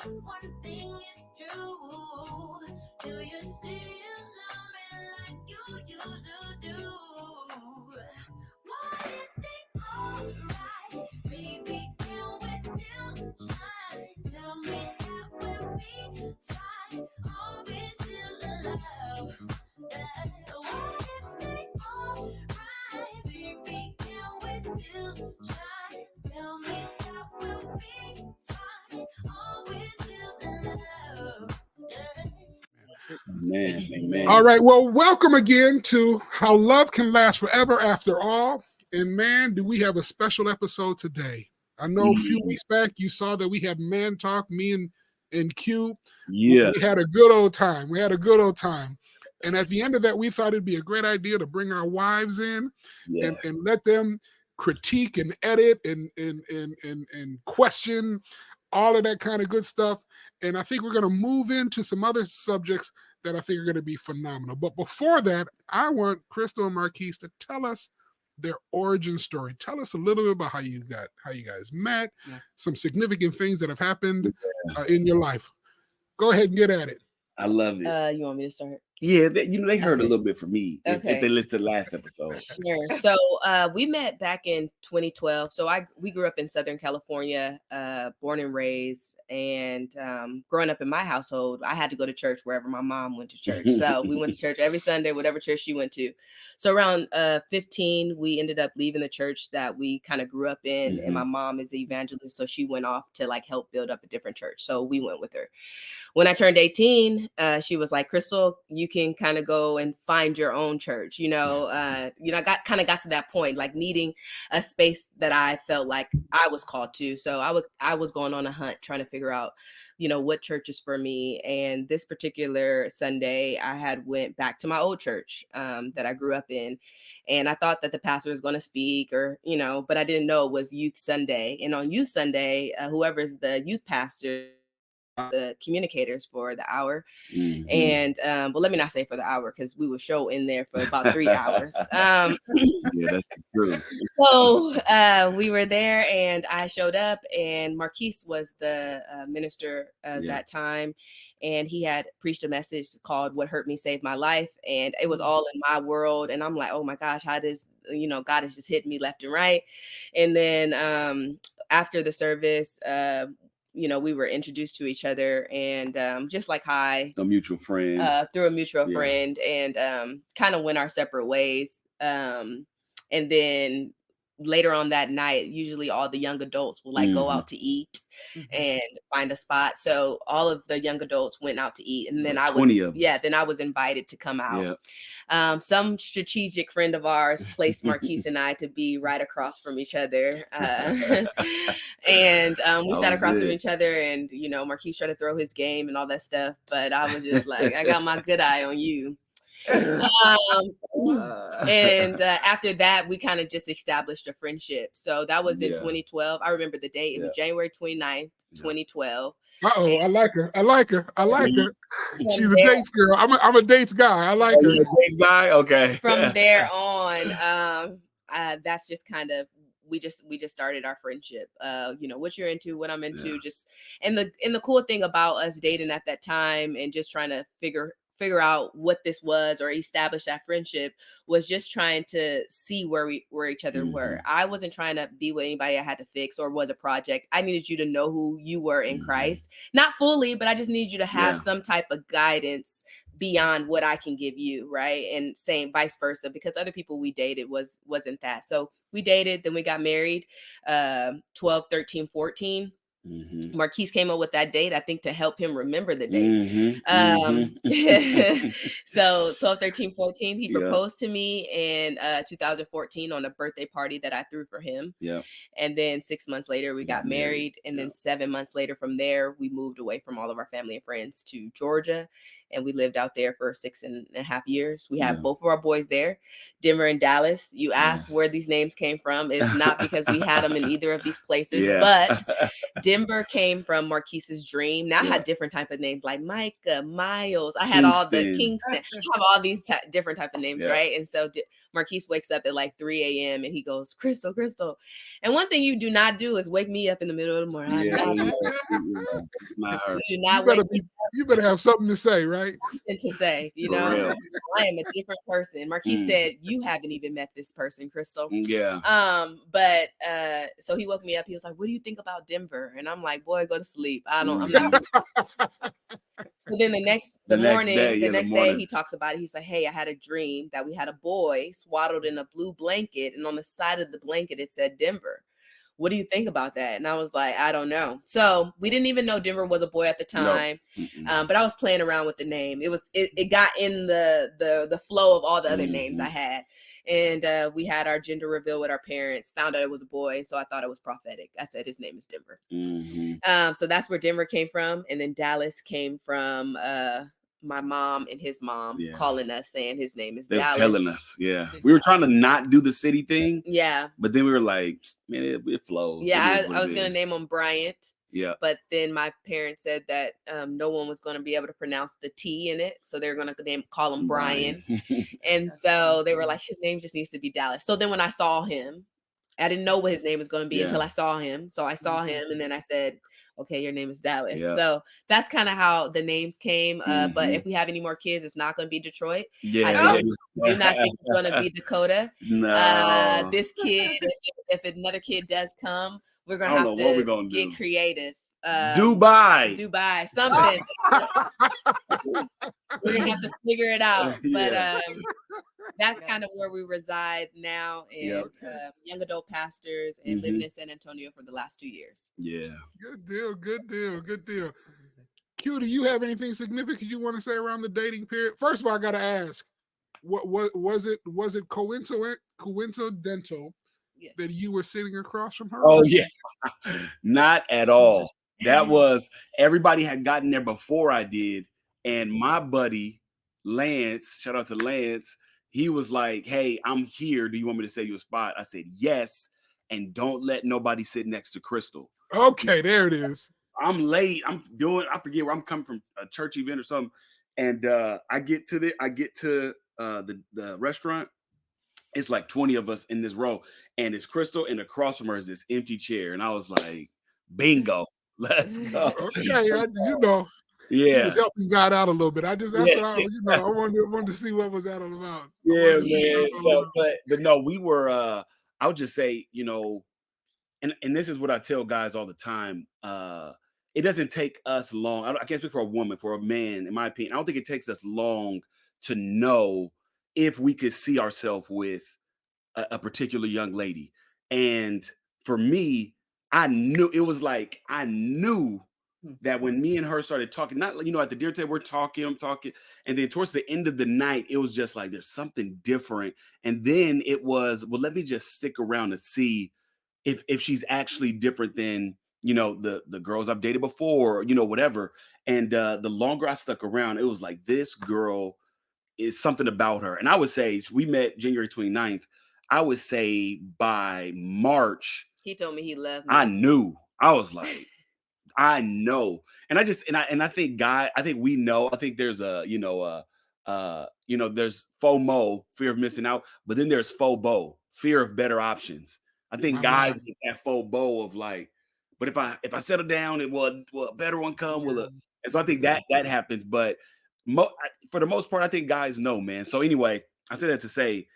one thing is true. Do you still love me like you used to do? What if they alright? Baby, can we still shine? Tell me that we'll be fine. Are we still alive? What if they alright? Baby, can we still shine? Tell me that we'll be fine. Are we still alive? Man. All right. Well, welcome again to How Love Can Last Forever After All. And man, do we have a special episode today. I know a few weeks back you saw that we had Man Talk, me and Q. Yeah. We had a good old time. And at the end of that, we thought it'd be a great idea to bring our wives in and let them critique and edit and question all of that kind of good stuff. And I think we're going to move into some other subjects that I think are going to be phenomenal. But before that, I want Krystal and Marquise to tell us their origin story. Tell us a little bit about how you guys met, some significant things that have happened in your life. Go ahead and get at it. I love it. You want me to start? Yeah, they heard a little bit from me if they listened to the last episode. Sure. So we met back in 2012. So we grew up in Southern California, born and raised, and growing up in my household, I had to go to church wherever my mom went to church. So we went to church every Sunday, whatever church she went to. So around 15, we ended up leaving the church that we kind of grew up in, and my mom is an evangelist, so she went off to like help build up a different church. So we went with her. When I turned 18, she was like, Krystal, you can kind of go and find your own church. I got to that point, like needing a space that I felt like I was called to. So I was going on a hunt trying to figure out, what church is for me. And this particular Sunday, I had went back to my old church that I grew up in. And I thought that the pastor was going to speak but I didn't know it was Youth Sunday. And on Youth Sunday, whoever's the youth pastor, the communicators for the hour. And let me not say for the hour, because we would show in there for about 3 hours. Yeah, that's true. So we were there, and I showed up, and Marquise was the minister that time, and he had preached a message called "What Hurt Me Saved My Life," and it was all in my world. And I'm like, oh my gosh, how does God is just hitting me left and right. And then after the service, we were introduced to each other, and just like a mutual friend, through a mutual friend, and kind of went our separate ways. And then later on that night, usually all the young adults will go out to eat and find a spot. So all of the young adults went out to eat, and then I was invited to come out. Some strategic friend of ours placed Marquise and I to be right across from each other. And we sat across from each other, and, Marquise tried to throw his game and all that stuff. But I was just like, I got my good eye on you. And after that, we kind of just established a friendship. So that was in 2012. I remember the date. It was January 29th, 2012. Uh-oh, I like her. She's a dates girl. I'm a dates guy. I like her. You're a dates guy? Okay. From there on, that's just kind of, we just started our friendship. What you're into, what I'm into, just, and the cool thing about us dating at that time and just trying to figure out what this was or establish that friendship was just trying to see where each other were. I wasn't trying to be with anybody I had to fix or was a project. I needed you to know who you were in Christ. Not fully, but I just need you to have some type of guidance beyond what I can give you, right? And same vice versa, because other people we dated wasn't that. So we dated, then we got married 12, 13, 14. Marquise came up with that date, I think, to help him remember the date. So 12, 13, 14, he proposed to me in 2014 on a birthday party that I threw for him. And then 6 months later, we got married. And then 7 months later from there, we moved away from all of our family and friends to Georgia. and we lived out there for 6.5 years. We had both of our boys there, Denver and Dallas. You asked where these names came from. It's not because we had them in either of these places, but Denver came from Marquise's dream. Now I had different type of names like Micah, Miles. I had all the Kingston. I have all these different type of names, right? And so Marquise wakes up at like 3 a.m. and he goes, Krystal, Krystal. And one thing you do not do is wake me up in the middle of the morning. You better have something to say, right? And to say, you know, I am a different person. Marquise said, you haven't even met this person, Krystal. But so he woke me up. He was like, what do you think about Denver? And I'm like, boy, go to sleep. I'm not. So then the next day, he talks about it. He's like, hey, I had a dream that we had a boy swaddled in a blue blanket, and on the side of the blanket it said Denver. What do you think about that? And I was like, I don't know. So we didn't even know Denver was a boy at the time. But I was playing around with the name. It got in the flow of all the other names I had. And we had our gender reveal with our parents, found out it was a boy. So I thought it was prophetic. I said, his name is Denver. So that's where Denver came from. And then Dallas came from my mom and his mom calling us saying his name is Dallas. Telling us, we were trying to not do the city thing, but then we were like, man, it flows. I was gonna name him Bryant, but then my parents said that no one was going to be able to pronounce the T in it, so they're gonna call him Brian. And so they were like, his name just needs to be Dallas. So then when I saw him, I didn't know what his name was going to be until I saw him. So I saw him, and then I said, okay, your name is Dallas. So that's kind of how the names came. But if we have any more kids, it's not going to be Detroit. I do not think it's going to be Dakota. No. This kid, if another kid does come, we're going to have to get creative. Dubai, something. We're going to have to figure it out. But that's kind of where we reside now, and young adult pastors, and living in San Antonio for the last 2 years. Good deal. Q, do you have anything significant you want to say around the dating period? First of all, I got to ask, what was it coincidental that you were sitting across from her? Oh yeah, not at all. That was, everybody had gotten there before I did, and my buddy Lance, shout out to Lance, he was like, hey, I'm here. Do you want me to save you a spot? I said, yes. And don't let nobody sit next to Krystal. Okay, there it is. I'm late. I forget where I'm coming from, a church event or something. And I get to the restaurant. It's like 20 of us in this row. And it's Krystal, and across from her is this empty chair. And I was like, bingo, let's go. Okay, he was helping God out a little bit. I wanted to see what was that all about. Yeah, man. So, but no, we were. I would just say, and this is what I tell guys all the time. It doesn't take us long. I can't speak for a woman, for a man, in my opinion. I don't think it takes us long to know if we could see ourselves with a particular young lady. And for me, I knew that when me and her started talking, not, at the dinner table, I'm talking. And then towards the end of the night, it was just like, there's something different. And then it was, well, let me just stick around to see if she's actually different than, the girls I've dated before, whatever. And the longer I stuck around, it was like, this girl is something about her. And I would say, we met January 29th. I would say by March, he told me he loved me. I knew. I was like, I know. And I think we know. I think there's there's FOMO, fear of missing out, but then there's FOBO, fear of better options. I think guys get that FOBO of like, but if I settle down, will a better one come? And so I think that happens. But for the most part, I think guys know, man. So anyway, I said that to say,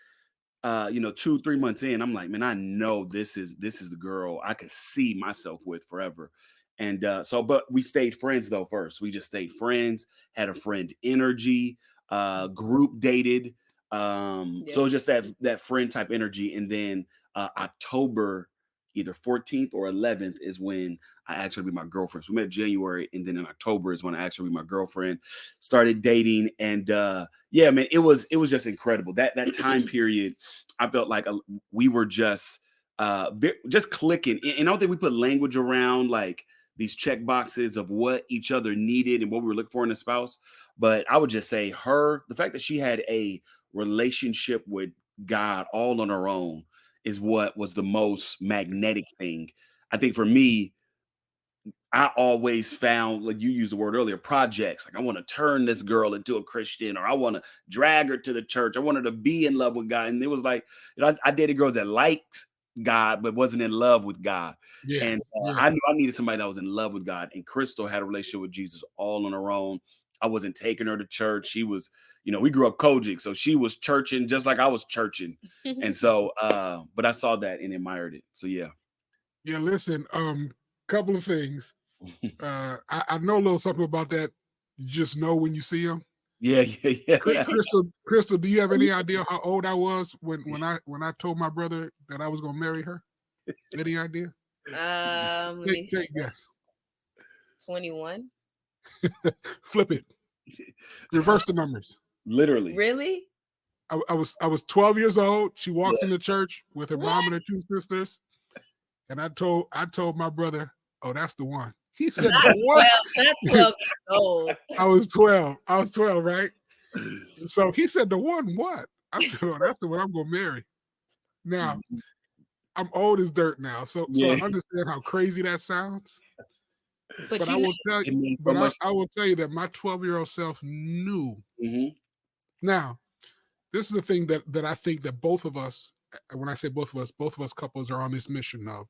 2-3 months in, I'm like, man, I know this is the girl I could see myself with forever. And but we stayed friends though first. We just stayed friends, had a friend energy, group dated. So just that friend type energy. And then October, either 14th or 11th is when I asked her to be my girlfriend. So we met January, and then in October is when I asked her to be my girlfriend, started dating. And man, it was just incredible. That time period, I felt like we were just clicking. And I don't think we put language around like these check boxes of what each other needed and what we were looking for in a spouse. But I would just say the fact that she had a relationship with God all on her own is what was the most magnetic thing. I think for me, I always found, like you used the word earlier, projects. Like I want to turn this girl into a Christian, or I want to drag her to the church. I wanted to be in love with God. And it was like, I dated girls that liked God, but wasn't in love with God. Yeah. And I knew I needed somebody that was in love with God. And Krystal had a relationship with Jesus all on her own. I wasn't taking her to church. She was, we grew up Kojic, so she was churching just like I was churching. And so, but I saw that and admired it. So yeah. Yeah, listen, couple of things. I know a little something about that. You just know when you see them. Yeah. Krystal, do you have any idea how old I was when I told my brother that I was gonna marry her? Any idea? Take guess. 21. Flip it. Reverse the numbers. Literally. Really? I was 12 years old. She walked into church with her mom and her two sisters, and I told my brother, "Oh, that's the one." He said, not 12, not 12 years old. I was 12, right? So he said, "The one what?" I said, "Oh, that's the one I'm gonna marry." Now, I'm old as dirt now, so I understand how crazy that sounds. But I will tell you, I will tell you that my 12-year-old self knew. Mm-hmm. Now, this is the thing that I think that both of us, when I say both of us couples are on this mission of.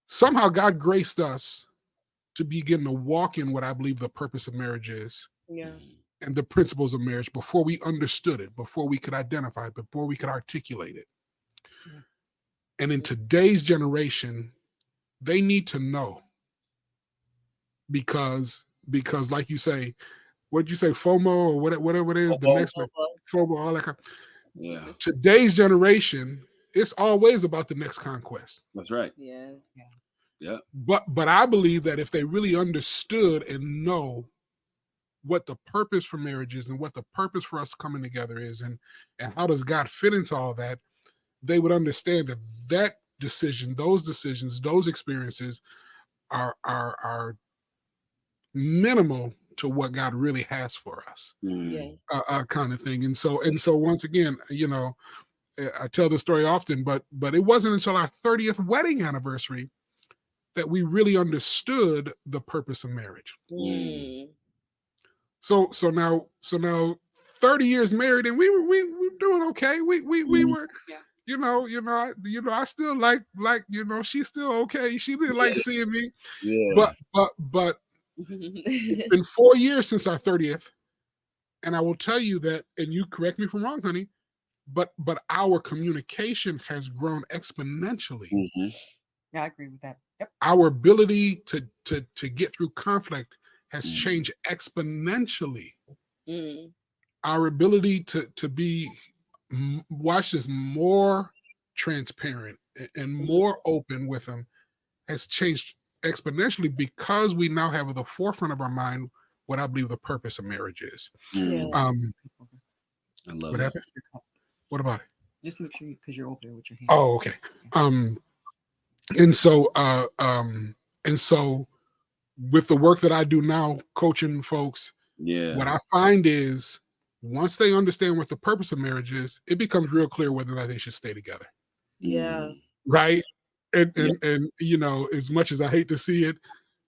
Somehow God graced us to begin to walk in what I believe the purpose of marriage is. Yeah. And the principles of marriage before we understood it, before we could identify it, before we could articulate it. Yeah. And in today's generation, they need to know. Because like you say, what'd you say, FOMO or whatever it is, the next FOMO, all that kind of. Yeah. Today's generation, it's always about the next conquest. That's right. Yes. Yeah. But I believe that if they really understood and know what the purpose for marriage is and what the purpose for us coming together is and how does God fit into all that, they would understand that decision, those decisions, those experiences are minimal to what God really has for us. Yes. Kind of thing. And so once again, I tell the story often, but it wasn't until our 30th wedding anniversary that we really understood the purpose of marriage. Mm. So now 30 years married, and we were doing okay. We were, I still like, she's still okay. She didn't like seeing me. Yeah. But it's been 4 years since our 30th. And I will tell you that, and you correct me if I'm wrong, honey, but our communication has grown exponentially. Mm-hmm. Yeah, I agree with that. Yep. Our ability to get through conflict has changed exponentially. Mm. Our ability to be watched as more transparent and more open with them has changed exponentially because we now have at the forefront of our mind what I believe the purpose of marriage is. Yeah. I love what that. happened? What about it? Just make sure because you're open with your hand. Oh, okay. And so with the work that I do now, coaching folks, what I find is once they understand what the purpose of marriage is, it becomes real clear whether or not they should stay together. Yeah. Right. And as much as I hate to see it,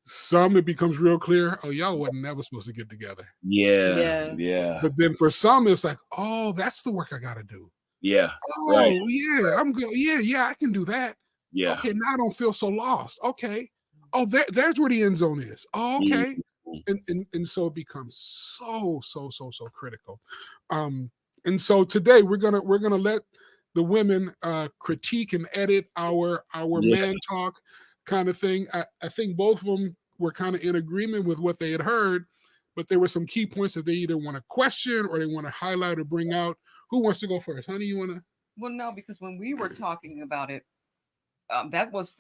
some it becomes real clear, oh, y'all wasn't never supposed to get together. Yeah. But then for some, it's like, oh, that's the work I got to do. Yeah. Oh, right. Yeah, I'm good. Yeah, I can do that. Yeah. Okay, now I don't feel so lost. Okay. Oh, there's where the end zone is. Oh, okay. And so it becomes so critical. And so today we're gonna let the women critique and edit our man talk kind of thing. I think both of them were kind of in agreement with what they had heard, but there were some key points that they either want to question or they want to highlight or bring out. Who wants to go first? Honey, you want to? Well, no, because when we were talking about it, that was,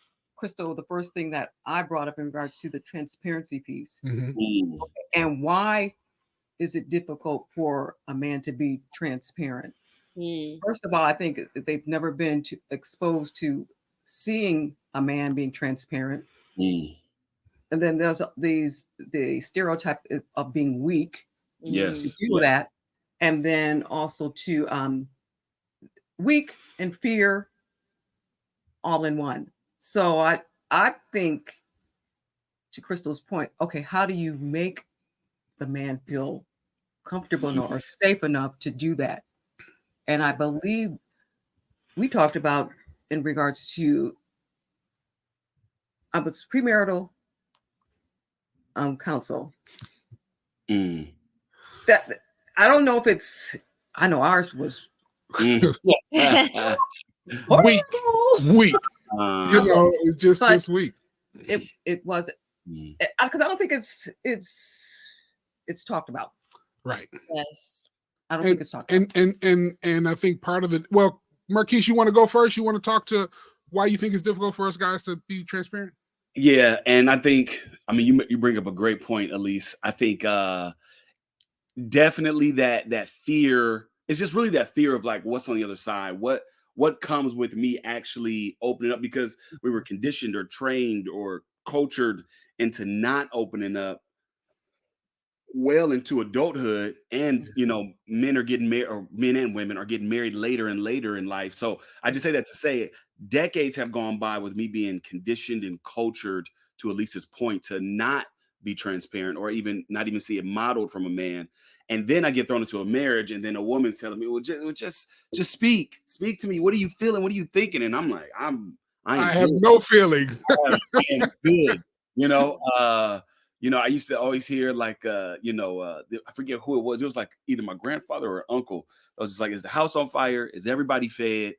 Krystal, the first thing that I brought up in regards to the transparency piece. Mm-hmm. And why is it difficult for a man to be transparent? First of all, I think they've never been exposed to seeing a man being transparent. And then there's the stereotype of being weak. Yes. You do that. And then also to weak and fear all in one. So I think, to Krystal's point, okay, how do you make the man feel comfortable enough or safe enough to do that? And I believe we talked about in regards to premarital counsel. That I don't know if it's. I know ours was weak. It's just weak. It was because I don't think it's talked about. Right. Yes. I don't think it's talked about. And I think part of it. Well, Marquise, you want to go first? You want to talk to why you think it's difficult for us guys to be transparent? Yeah, and I think, I mean, you bring up a great point, Aliss. I think definitely that fear is just really that fear of like what's on the other side. What comes with me actually opening up, because we were conditioned or trained or cultured into not opening up well into adulthood. And men are getting married, or men and women are getting married later and later in life. So I just say that to say decades have gone by with me being conditioned and cultured, to Aliss's point, to not be transparent or even not even see it modeled from a man. And then I get thrown into a marriage, and then a woman's telling me, well, just speak to me. What are you feeling? What are you thinking? And I'm like, I have no feelings. I am good. I used to always hear like, I forget who it was. It was like either my grandfather or uncle. I was just like, is the house on fire? Is everybody fed?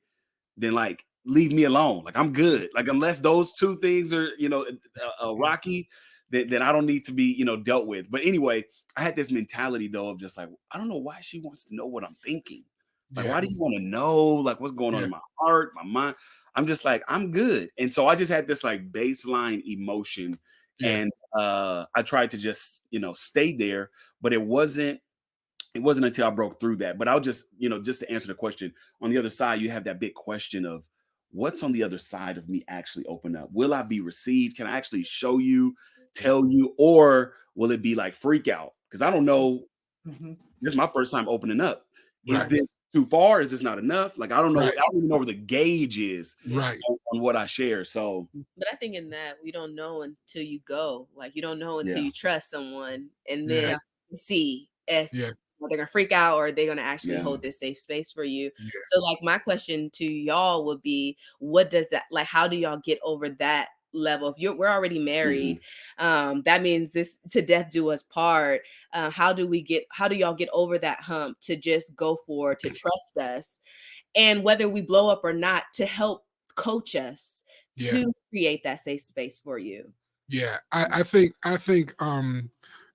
Then like, leave me alone. Like, I'm good. Like, unless those two things are, rocky, then I don't need to be, dealt with. But anyway, I had this mentality though of just like, I don't know why she wants to know what I'm thinking. Like, why do you want to know like what's going on in my heart, my mind? I'm just like, I'm good. And so I just had this like baseline emotion. And I tried to just, stay there, but it wasn't until I broke through that. But I'll just, just to answer the question, on the other side, you have that big question of what's on the other side of me actually open up? Will I be received? Can I actually show you, tell you, or will it be like freak out? Because I don't know. This is my first time opening up. Is this too far? Is this not enough? Like, I don't know. I don't even know where the gauge is on what I share. So, but I think in that we don't know until you go. Like, you don't know until you trust someone, and then see if they're gonna freak out or they're gonna actually hold this safe space for you. So, like, my question to y'all would be, what does that, like, how do y'all get over that level? If we're already married, that means this to death do us part. How do y'all get over that hump to just go forward, to trust us, and whether we blow up or not, to help coach us to create that safe space for you? I think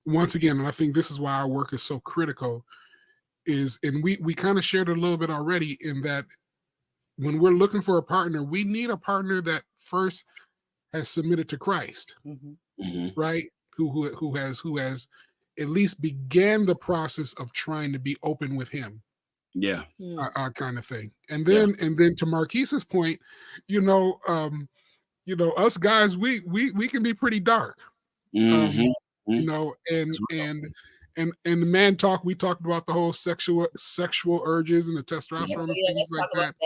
once again, and I think this is why our work is so critical, and we kind of shared it a little bit already, in that when we're looking for a partner, we need a partner that first has submitted to Christ, right? Who has at least began the process of trying to be open with him, kind of thing. And then to Marquise's point, us guys, we can be pretty dark, and the man talk, we talked about the whole sexual urges and the testosterone and things like that.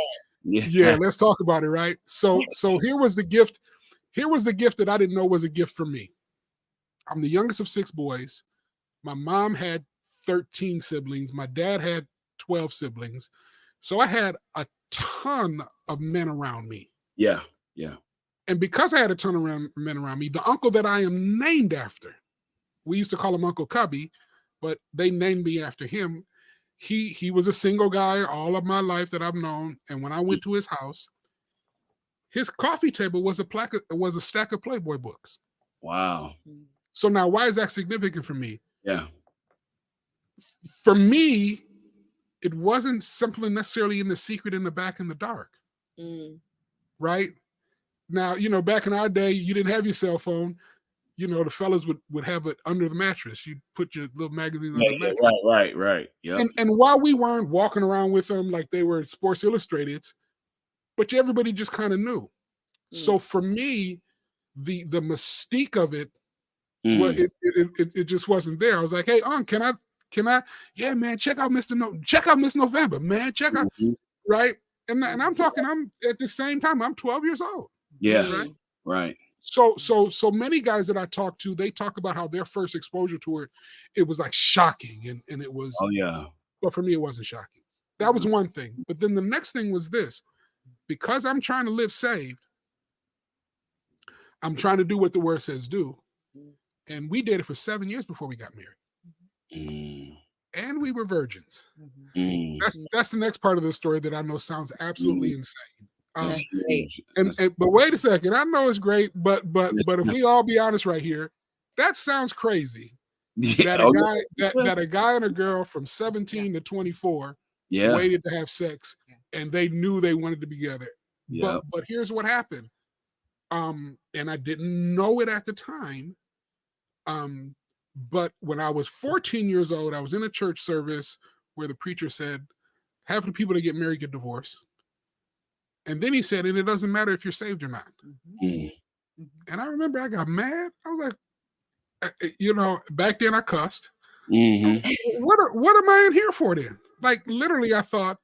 Let's talk about it, right? So here was the gift. Here was the gift that I didn't know was a gift for me. I'm the youngest of 6 boys. My mom had 13 siblings. My dad had 12 siblings. So I had a ton of men around me. Yeah. And because I had a ton of men around me, the uncle that I am named after, we used to call him Uncle Cubby, but they named me after him. He was a single guy all of my life that I've known. And when I went to his house, his coffee table was a stack of Playboy books. Wow. So now, why is that significant for me? Yeah. For me, it wasn't simply necessarily in the secret, in the back, in the dark. Right? Now, back in our day, you didn't have your cell phone. The fellas would have it under the mattress. You'd put your little magazine under the mattress. Right. Yeah. And while we weren't walking around with them like they were Sports Illustrated, but everybody just kind of knew. So for me, the mystique of it, Mm. it just wasn't there. I was like, hey, can I? Yeah, man, check out Miss November, man. Check out, Mhm. right? And I'm talking, I'm at the same time, I'm 12 years old. Yeah. Right. Right. So many guys that I talk to, they talk about how their first exposure to it was like shocking, and it was. Oh yeah. But for me, it wasn't shocking. That was one thing. But then the next thing was this: because I'm trying to live saved, I'm trying to do what the word says do, and we dated for 7 years before we got married, and we were virgins. That's the next part of the story that I know sounds absolutely insane. But wait a second, I know it's great, but if we all be honest right here, that sounds crazy. That a guy and a girl from 17 to 24 waited to have sex, and they knew they wanted to be together. But here's what happened. And I didn't know it at the time. But when I was 14 years old, I was in a church service where the preacher said, half the people that get married get divorced. And then he said, and it doesn't matter if you're saved or not. And I remember I got mad. I was like, back then I cussed. What am I in here for then? Like, literally, I thought,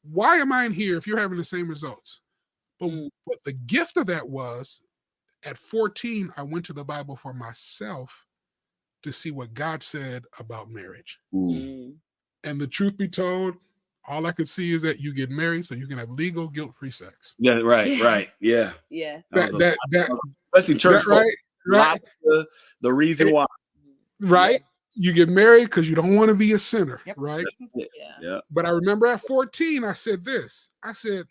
why am I in here if you're having the same results? But the gift of that was, at 14, I went to the Bible for myself to see what God said about marriage. And the truth be told, all I could see is that you get married so you can have legal, guilt-free sex. Yeah, right. Yeah. Yeah. Especially church folk. Right. The reason why. Right. You get married because you don't want to be a sinner. Yep. Right. Yeah. But I remember at 14, I said this. I said,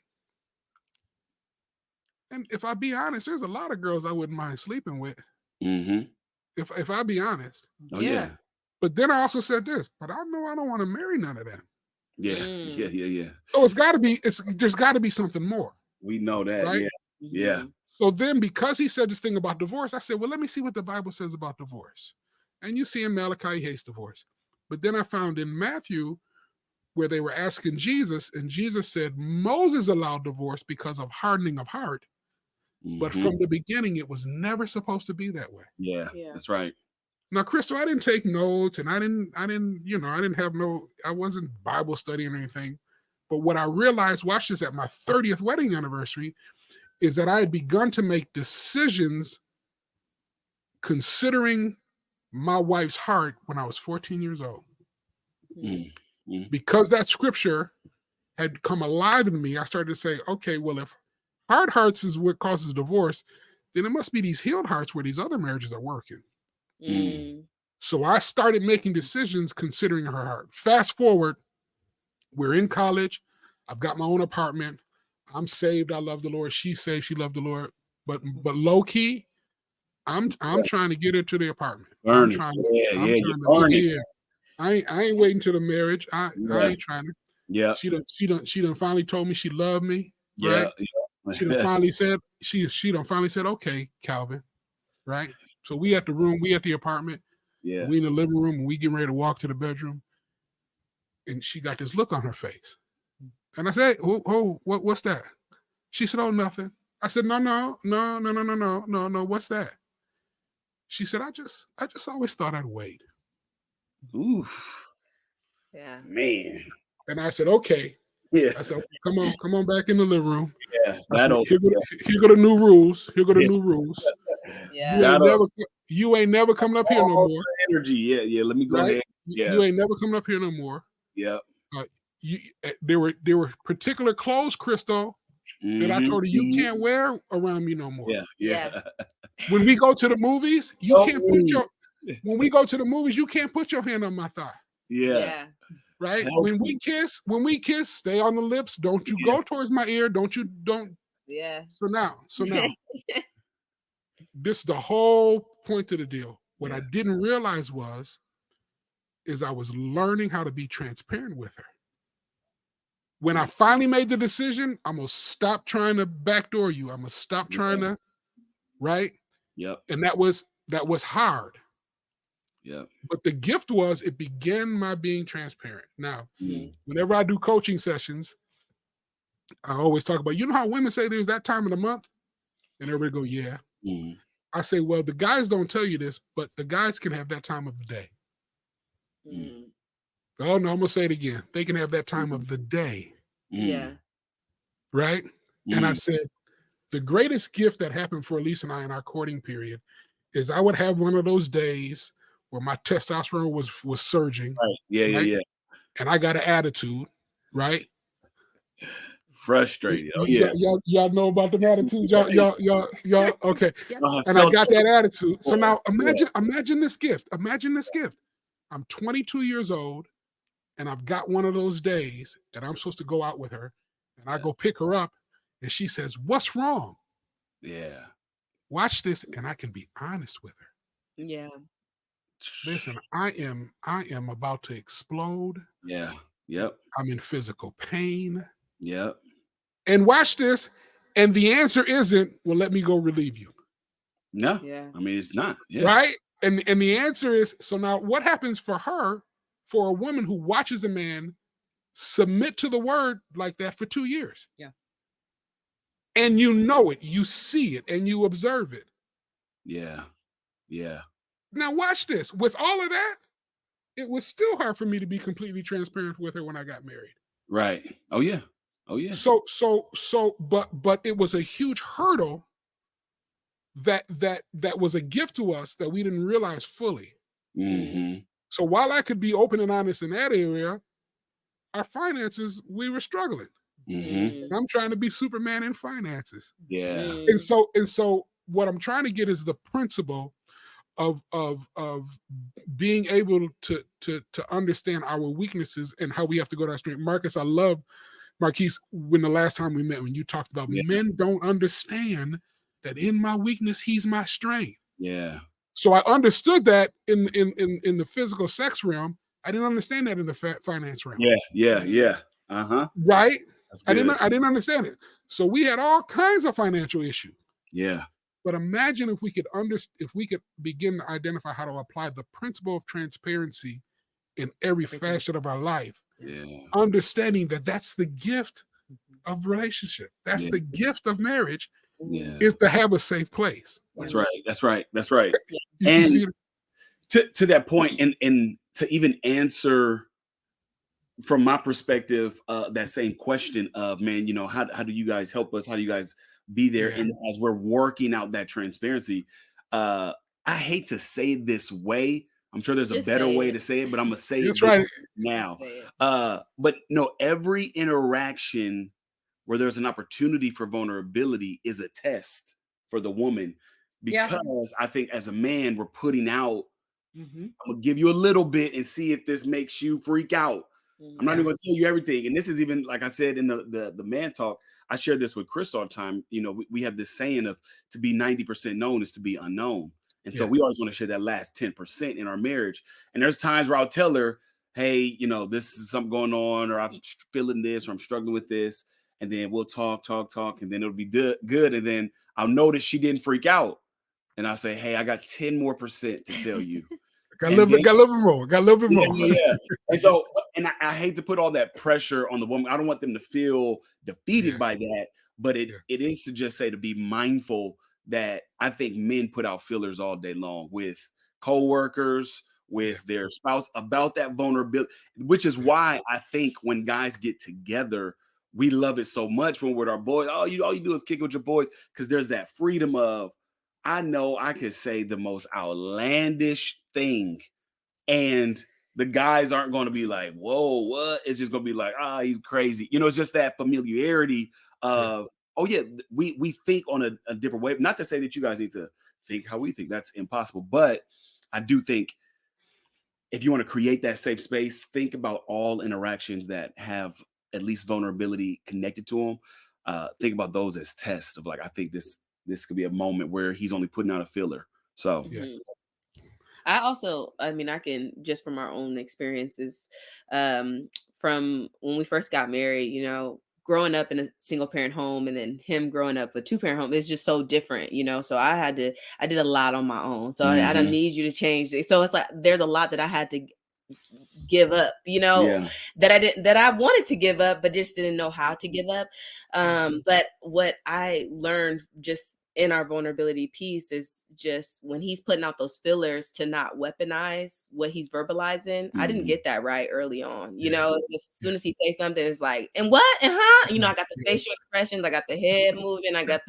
and if I be honest, there's a lot of girls I wouldn't mind sleeping with. If I be honest. Oh yeah. But then I also said this, but I know I don't want to marry none of them. Yeah. So there's got to be something more. We know that. Right? Yeah. So then, because he said this thing about divorce, I said, well, let me see what the Bible says about divorce. And you see in Malachi, he hates divorce. But then I found in Matthew where they were asking Jesus, and Jesus said Moses allowed divorce because of hardening of heart. But from the beginning, it was never supposed to be that way. Yeah. That's right. Now, Krystal, I didn't take notes, and I wasn't Bible studying or anything. But what I realized, watch this, at my 30th wedding anniversary, is that I had begun to make decisions considering my wife's heart when I was 14 years old. Because that scripture had come alive in me, I started to say, okay, well, if hard hearts is what causes divorce, then it must be these healed hearts where these other marriages are working. So I started making decisions considering her heart. Fast forward, we're in college. I've got my own apartment. I'm saved. I love the Lord. She's saved. She loved the Lord. But low key, I'm trying to get into the apartment. I ain't waiting till the marriage. I ain't trying to. Yeah. She done finally told me she loved me. Right? Yeah. She done finally said okay, Calvin. Right? So we at the apartment. Yeah. We in the living room, and we getting ready to walk to the bedroom. And she got this look on her face. And I said, what's that? She said, oh, nothing. I said, no, what's that? She said, I just always thought I'd wait. Oof. Yeah. Man. And I said, okay. Yeah. I said, come on back in the living room. Yeah. Here go the new rules. Here go the new rules. Yeah. You ain't never coming up here no more. Energy. Yeah. Let me go ahead. Yeah. You ain't never coming up here no more. Yeah. There were particular clothes, Krystal, that I told her you can't wear around me no more. Yeah. When we go to the movies, you can't put your hand on my thigh. Yeah. Right? When we kiss, stay on the lips. Don't you go towards my ear. Don't. Yeah. So now, this is the whole point of the deal. What I didn't realize is I was learning how to be transparent with her. When I finally made the decision, I'm going to stop trying to backdoor you. I'm going to stop trying to, right? Yep. And that was hard. Yeah. But the gift was, it began my being transparent. Now, whenever I do coaching sessions, I always talk about, you know how women say there's that time of the month? And everybody go, yeah. I say, well, the guys don't tell you this, but the guys can have that time of the day. Mm. Oh no, I'm gonna say it again. They can have that time of the day. Yeah. Right. And I said, the greatest gift that happened for Aliss and I in our courting period is I would have one of those days where my testosterone was surging. Right. Yeah. And I got an attitude, right? Frustrated. Oh yeah. Y'all know about the attitude. Y'all. Okay. And I got that attitude. So now imagine this gift. Imagine this gift. I'm 22 years old, and I've got one of those days, and I'm supposed to go out with her, and I go pick her up, and she says, "What's wrong?" Yeah. Watch this, and I can be honest with her. Yeah. Listen, I am about to explode. Yeah. Yep. I'm in physical pain. Yep. And watch this, and the answer isn't, well, let me go relieve you. No. Yeah. I mean, it's not. Yeah. Right? And the answer is, so now what happens for her, for a woman who watches a man submit to the word like that for 2 years? Yeah. And you know it, you see it, and you observe it. Yeah. Yeah. Now watch this. With all of that, it was still hard for me to be completely transparent with her when I got married. Right. Oh yeah. Oh yeah. But it was a huge hurdle that was a gift to us that we didn't realize fully. Mm-hmm. So while I could be open and honest in that area, our finances, we were struggling. Mm-hmm. I'm trying to be Superman in finances. Yeah. And so what I'm trying to get is the principle of being able to understand our weaknesses and how we have to go to our strength. Marcus, I love Marquise, when the last time we met, when you talked about men don't understand that in my weakness, he's my strength. Yeah. So I understood that in the physical sex realm. I didn't understand that in the finance realm. Yeah. Uh-huh. Right? I didn't understand it. So we had all kinds of financial issues. Yeah. But imagine if we could begin to identify how to apply the principle of transparency in every facet of our life. Yeah. Understanding that that's the gift of relationship. That's the gift of marriage. Yeah. Is to have a safe place. That's right. And to that point, and to even answer from my perspective, that same question of, man, how do you guys help us? How do you guys be there? And as we're working out that transparency, I hate to say it this way. I'm sure there's a better way to say it, but I'm gonna say it now. But no, every interaction where there's an opportunity for vulnerability is a test for the woman, because I think as a man, we're putting out, I'm gonna give you a little bit and see if this makes you freak out. I'm not even gonna tell you everything. And this is even, like I said in the man talk, I share this with Krystal all the time. We have this saying of, to be 90% known is to be unknown. And so we always want to share that last 10% in our marriage. And there's times where I'll tell her, hey, this is something going on, or I'm feeling this, or I'm struggling with this. And then we'll talk, and then it'll be good. And then I'll notice she didn't freak out. And I'll say, hey, I got 10% more to tell you. Got a little bit more. Yeah. And so, and I hate to put all that pressure on the woman. I don't want them to feel defeated by that. But it is to just say, to be mindful that I think men put out fillers all day long with coworkers, with their spouse, about that vulnerability, which is why I think when guys get together, we love it so much when we're with our boys. All you do is kick with your boys, because there's that freedom of, I know I could say the most outlandish thing, and the guys aren't going to be like, whoa, what? It's just going to be like, he's crazy. It's just that familiarity of, we think on a different way. Not to say that you guys need to think how we think. That's impossible. But I do think if you want to create that safe space, think about all interactions that have at least vulnerability connected to them. Think about those as tests of, like, I think this could be a moment where he's only putting out a filler. So I also, I can, just from our own experiences, from when we first got married, growing up in a single parent home, and then him growing up a 2-parent home, is just so different, so I did a lot on my own. So I don't need you to change it. So it's like, there's a lot that I had to give up, that I wanted to give up, but just didn't know how to give up. But what I learned just in our vulnerability piece is just when he's putting out those fillers to not weaponize what he's verbalizing. I didn't get that right early on. You know, it's just, as soon as he says something, it's like, and what? You know, I got the facial expressions, I got the head moving, I got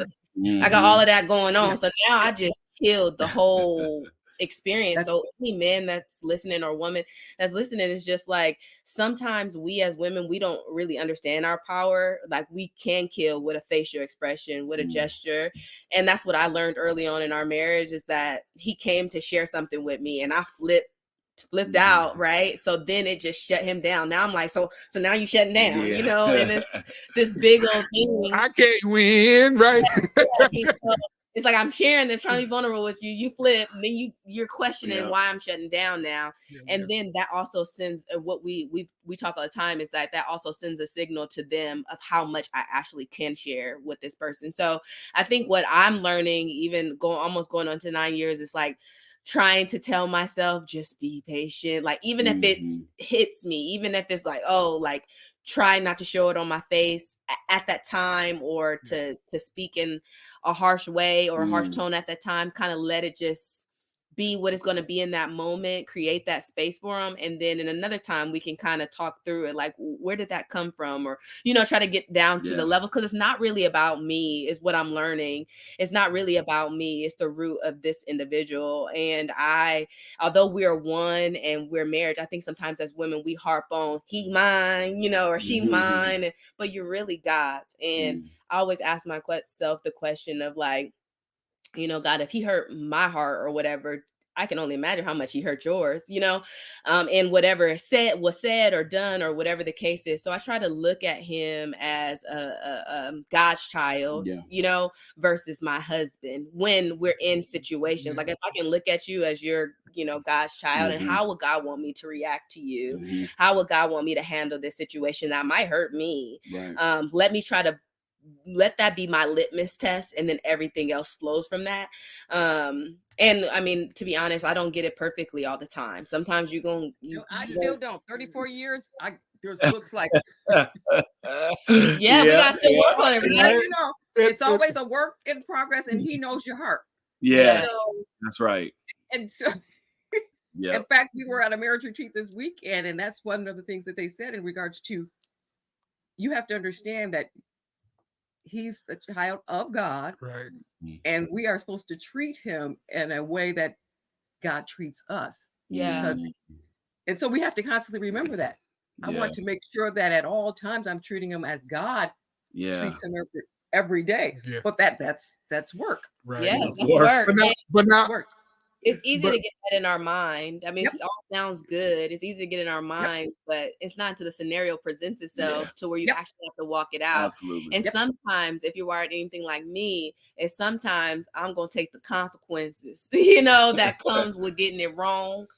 all of that going on. So now I just killed the whole experience. So any man that's listening or woman that's listening is just like, sometimes we as women, we don't really understand our power. Like, we can kill with a facial expression, with a gesture. And that's what I learned early on in our marriage, is that he came to share something with me and I flipped out, right? So then it just shut him down. Now I'm like, so now you shutting down, you know, and it's this big old thing. I can't win, right? It's like, I'm sharing them, trying to be vulnerable with you. You flip, and then you're questioning why I'm shutting down now. And then that also sends what we talk all the time, is that also sends a signal to them of how much I actually can share with this person. So I think what I'm learning, even almost going on to 9 years, is like trying to tell myself, just be patient. Like, even if it hits me, even if it's like, oh, like, try not to show it on my face at that time, or to speak in a harsh way or a harsh tone at that time. Kind of let it just be what it's going to be in that moment, create that space for them. And then in another time, we can kind of talk through it, like, where did that come from? Or, you know, try to get down to the levels, because it's not really about me, is what I'm learning. It's not really about me. It's the root of this individual. And although we are one and we're married, I think sometimes as women, we harp on, he mine, you know, or she mine, but you're really God's. And I always ask myself the question of, like, you know, God, if he hurt my heart or whatever, I can only imagine how much he hurt yours, you know, and whatever was said or done, or whatever the case is. So I try to look at him as a God's child, you know, versus my husband when we're in situations. Like, if I can look at you as your, you know, God's child, and how would God want me to react to you? How would God want me to handle this situation that might hurt me? Let me try to let that be my litmus test, and then everything else flows from that. And I mean, to be honest, I don't get it perfectly all the time. Sometimes I still don't. 34 years, there's looks like we gotta still work on it. You know, it's always a work in progress, and he knows your heart. Yes, that's right. And so in fact, we were at a marriage retreat this weekend, and that's one of the things that they said in regards to, you have to understand that he's the child of God, right? And we are supposed to treat him in a way that God treats us. And so we have to constantly remember that. I want to make sure that at all times I'm treating him as God treats him every day. But that's work. Right. Yes, that's work. But not work. It's easy to get that in our mind. I mean, it all sounds good. It's easy to get in our minds, but it's not until the scenario presents itself to where you actually have to walk it out. Absolutely. And sometimes, if you're wired anything like me, is sometimes I'm going to take the consequences, you know, that comes with getting it wrong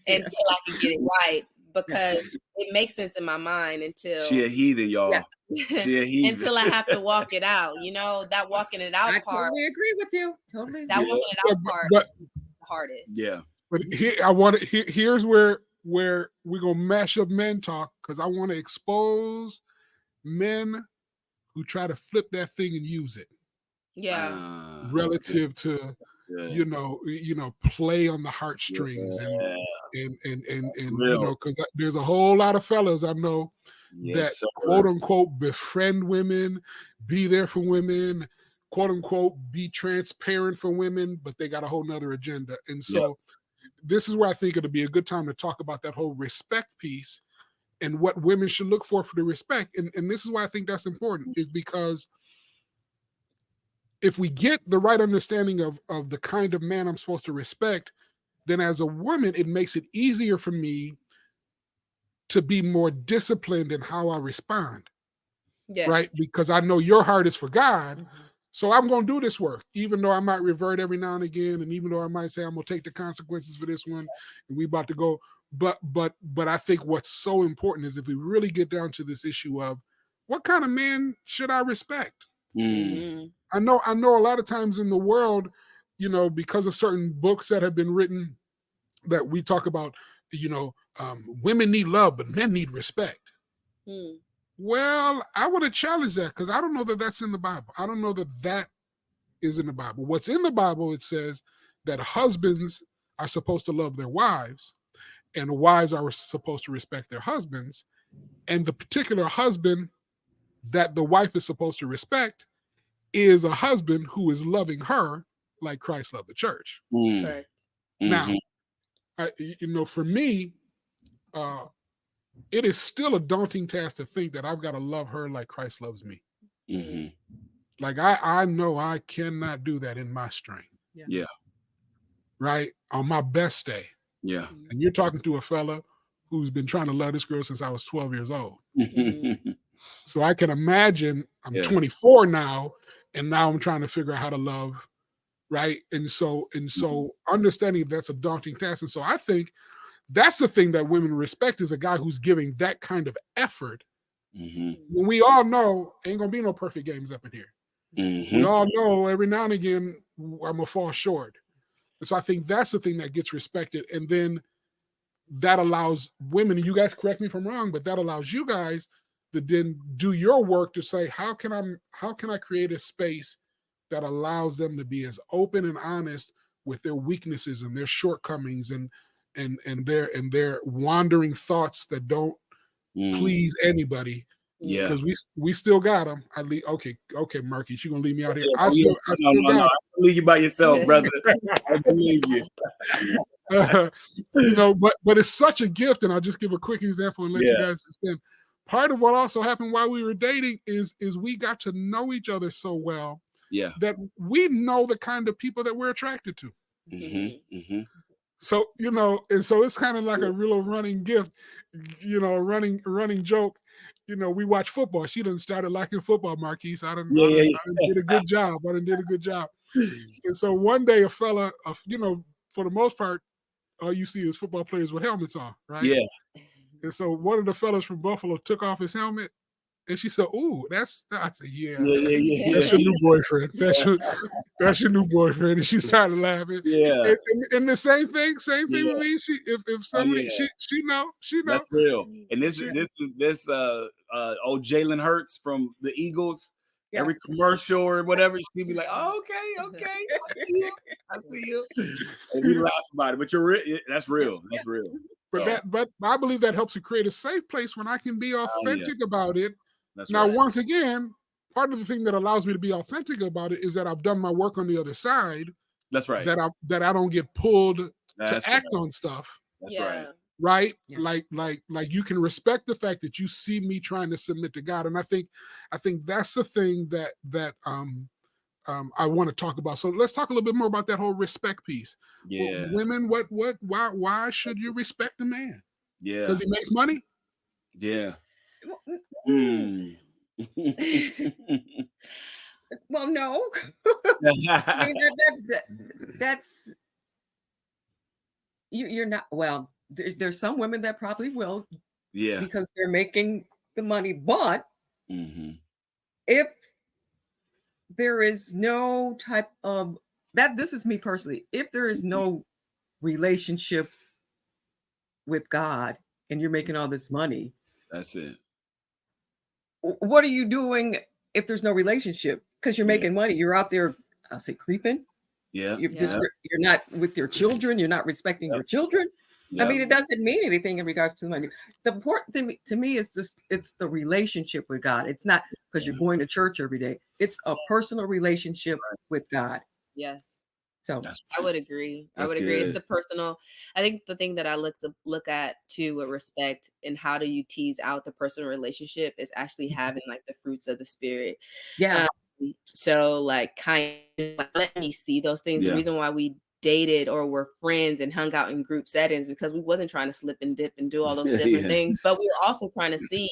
until I can get it right, because it makes sense in my mind until she a heathen, y'all. She a heathen. until I have to walk it out. You know, that walking it out part. I totally agree with you. Totally. That walking it out part. Hardest. But here's where we're gonna mash up men talk, because I want to expose men who try to flip that thing and use it. Relative to you know, play on the heartstrings and you know, because there's a whole lot of fellas I know that quote unquote befriend women, be there for women, quote unquote be transparent for women, but they got a whole nother agenda. And so this is where I think it'll be a good time to talk about that whole respect piece and what women should look for the respect. And this is why I think that's important, is because if we get the right understanding of the kind of man I'm supposed to respect, then as a woman, it makes it easier for me to be more disciplined in how I respond. Right? Because I know your heart is for God. So I'm going to do this work, even though I might revert every now and again. And even though I might say, I'm going to take the consequences for this one and we about to go. But I think what's so important is if we really get down to this issue of what kind of man should I respect? I know a lot of times in the world, you know, because of certain books that have been written that we talk about, you know, women need love, but men need respect. Well, I want to challenge that, because I don't know that that's in the Bible. I don't know that is in the Bible. What's in the Bible, it says that husbands are supposed to love their wives, and wives are supposed to respect their husbands. And the particular husband that the wife is supposed to respect is a husband who is loving her like Christ loved the church. Correct. Now, for me, it is still a daunting task to think that I've got to love her like Christ loves me. Like I know I cannot do that in my strength. Yeah. Right? On my best day. Yeah. And you're talking to a fella who's been trying to love this girl since I was 12 years old. So I can imagine I'm 24 now, and now I'm trying to figure out how to love, right? And so understanding that's a daunting task. And so I think that's the thing that women respect, is a guy who's giving that kind of effort. When we all know ain't gonna be no perfect games up in here. We all know every now and again I'm gonna fall short. And so I think that's the thing that gets respected. And then that allows women, and you guys correct me if I'm wrong, but that allows you guys to then do your work to say, how can I create a space that allows them to be as open and honest with their weaknesses and their shortcomings and their wandering thoughts that don't please anybody. Yeah, because we still got them. Okay, Marquise, you gonna leave me out here? I No, I believe you by yourself, brother. I believe you. But it's such a gift, and I'll just give a quick example and let you guys understand. Part of what also happened while we were dating is we got to know each other so well that we know the kind of people that we're attracted to. So, and so it's kind of like a real running gift, a running joke. We watch football. She done started liking football, Marquise. I done did a good job. And so one day a fella, for the most part, all you see is football players with helmets on, right? Yeah. And so one of the fellas from Buffalo took off his helmet, and she said, "Ooh, I said, yeah. That's your new boyfriend. That's your new boyfriend." And she started laughing. Yeah. And the same thing with me. If somebody she know. That's real. And this old Jalen Hurts from the Eagles. Yeah. Every commercial or whatever, she'd be like, "Oh, okay, I see you," and we laugh about it. But that's real. But I believe that helps to create a safe place when I can be authentic about it. That's now, right. Once again, part of the thing that allows me to be authentic about it is that I've done my work on the other side. That's right. That I don't get pulled to act on stuff. That's right. Right? Yeah. Like you can respect the fact that you see me trying to submit to God. And I think that's the thing that I want to talk about. So let's talk a little bit more about that whole respect piece. Yeah. Well, women, why should you respect a man? Yeah. Because he makes money? Yeah. Well, no. I mean, that's you're not. Well, there's some women that probably will, because they're making the money. But if there is no type of this is me personally. If there is no relationship with God and you're making all this money, that's it. What are you doing if there's no relationship? Because you're making money. You're out there, I'll say, creeping. Yeah. You're not with your children. You're not respecting your children. I mean, it doesn't mean anything in regards to money. The important thing to me is just it's the relationship with God. It's not because you're going to church every day. It's a personal relationship with God. Yes. So I would agree. That's agree. good. It's the personal. I think the thing that I look at too with respect and how do you tease out the personal relationship is actually having like the fruits of the spirit. Yeah. So like kind of let me see those things. The reason why we dated or were friends and hung out in group settings because we wasn't trying to slip and dip and do all those different things, but we were also trying to see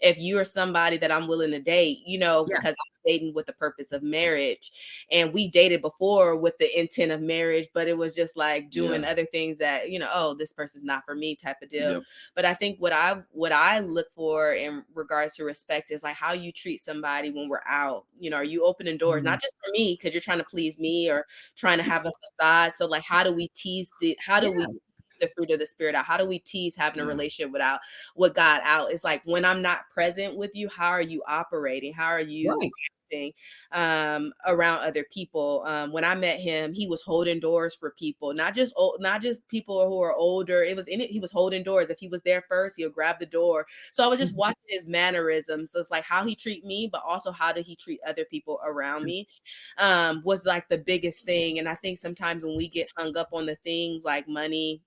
if you are somebody that I'm willing to date, because I'm dating with the purpose of marriage. And we dated before with the intent of marriage, but it was just like doing other things that, oh, this person's not for me type of deal. Yep. But I think what I look for in regards to respect is like how you treat somebody when we're out. Are you opening doors, not just for me, because you're trying to please me or trying to have a facade. So like, how do we tease we the fruit of the spirit out? How do we tease having a relationship with God out? It's like when I'm not present with you, how are you operating? How are you acting encouraging around other people. When I met him, he was holding doors for people, not just people who are older. He was holding doors. If he was there first, he'll grab the door. So I was just watching his mannerisms. So it's like how he treat me, but also how did he treat other people around me, was like the biggest thing. And I think sometimes when we get hung up on the things like money,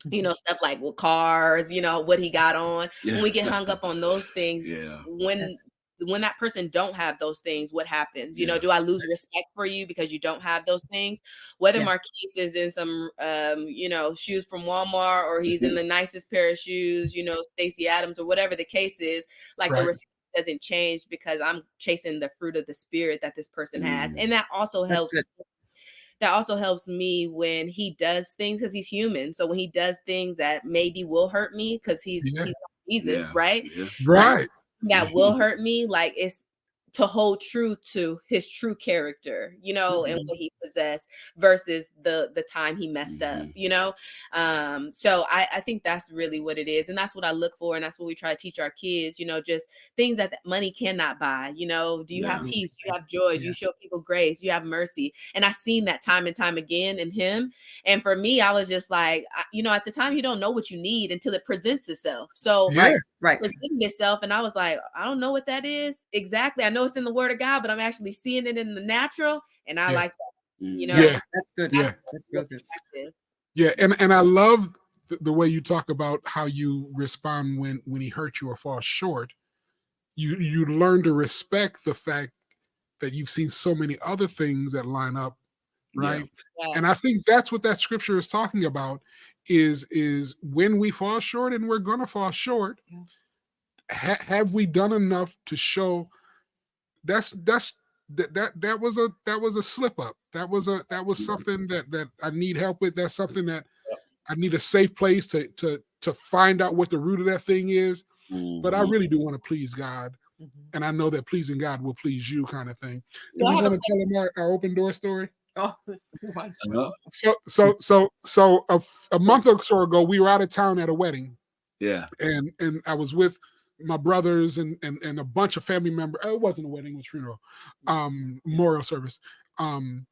you know, stuff like cars, you know, what he got on, when we get hung up on those things, when that person don't have those things, what happens? You know, do I lose respect for you because you don't have those things? Whether Marquise is in some, you know, shoes from Walmart, or he's in the nicest pair of shoes, you know, Stacey Adams, or whatever the case is, like the respect doesn't change because I'm chasing the fruit of the spirit that this person has. And that also helps. That also helps me when he does things, because he's human. So when he does things that maybe will hurt me, because he's not Jesus, right? Right. That will hurt me. Like, it's to hold true to his true character, you know, and what he possessed versus the time he messed up, you know. So I think that's really what it is, and that's what I look for, and that's what we try to teach our kids, you know, just things that money cannot buy. You know, do you have peace? Do you have joy? Do you show people grace? Do you have mercy? And I've seen that time and time again in him. And for me, I was just like, you know, at the time you don't know what you need until it presents itself. So presenting itself, and I was like, I don't know what that is exactly. I know it's in the Word of God, but I'm actually seeing it in the natural, and I like that. You know, that's good. That's good. Yeah, and I love the way you talk about how you respond when he hurts you or falls short. You learn to respect the fact that you've seen so many other things that line up, right? And I think that's what that scripture is talking about. Is when we fall short, and we're gonna fall short. Have we done enough to show that was a slip up? That was something that I need help with. That's something that I need a safe place to find out what the root of that thing is. But I really do want to please God, and I know that pleasing God will please you, kind of thing. So we want to tell them our open door story. So a month or so ago, we were out of town at a wedding. And I was with my brothers and a bunch of family members. It wasn't a wedding, it was a funeral, memorial service. And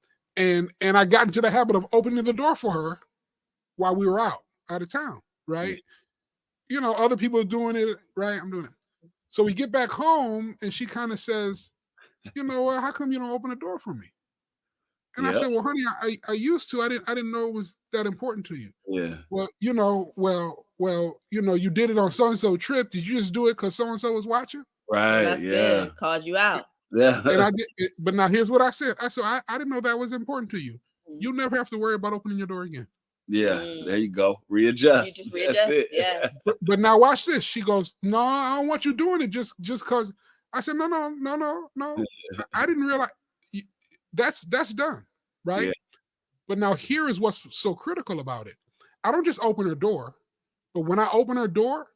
I got into the habit of opening the door for her while we were out of town, right? You know, other people are doing it, right? I'm doing it. So we get back home, and she kind of says, you know what, how come you don't open the door for me? And I said, well, honey, I used to. I didn't know it was that important to you. Well, you know, you know, you did it on so-and-so trip. Did you just do it because so-and-so was watching? Right. That's good. Called you out. And I did. But now here's what I said. I said, I didn't know that was important to you. You'll never have to worry about opening your door again. There you go. Readjust. You just readjust. Yes. But now watch this. She goes, no, I don't want you doing it just because. I said, no. I didn't realize that's done, right? But now here is what's so critical about it. I don't just open her door, but when I open her door,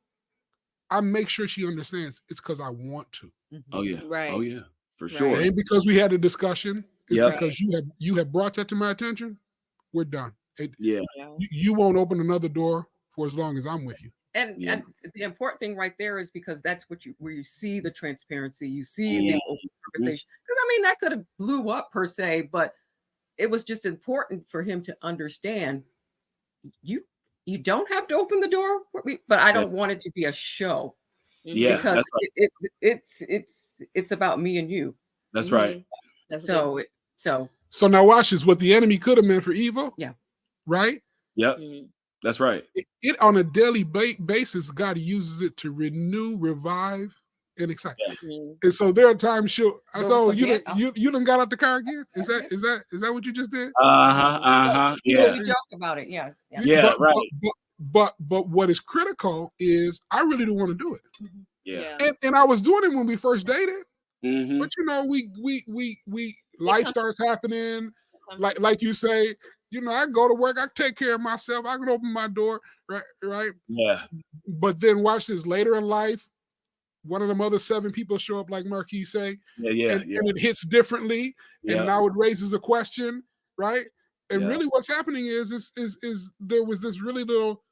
I make sure she understands it's because I want to. Oh yeah. Right. Oh yeah. For sure. It ain't because we had a discussion. It's because you have brought that to my attention. We're done. You won't open another door for as long as I'm with you. And the important thing right there is because that's where you see the transparency, you see the open conversation. Because I mean, that could have blew up per se, but it was just important for him to understand you don't have to open the door for me, but I don't want it to be a show. Because it's about me and you. That's right. So now watch this. What the enemy could have meant for evil. Right? Yep. That's right. It on a daily basis, God uses it to renew, revive, and excite. And so there are times you done got out the car again. Is that what you just did? Yeah. We joke about it. Yeah. But what is critical is I really do want to do it. And I was doing it when we first dated. But you know, we life starts happening. Like you say, you know, I go to work, I take care of myself, I can open my door, right? Yeah. But then watch this, later in life, one of them other 7 people show up, like Marquise say, and it hits differently, and now it raises a question, right? And really, what's happening is there was this really little,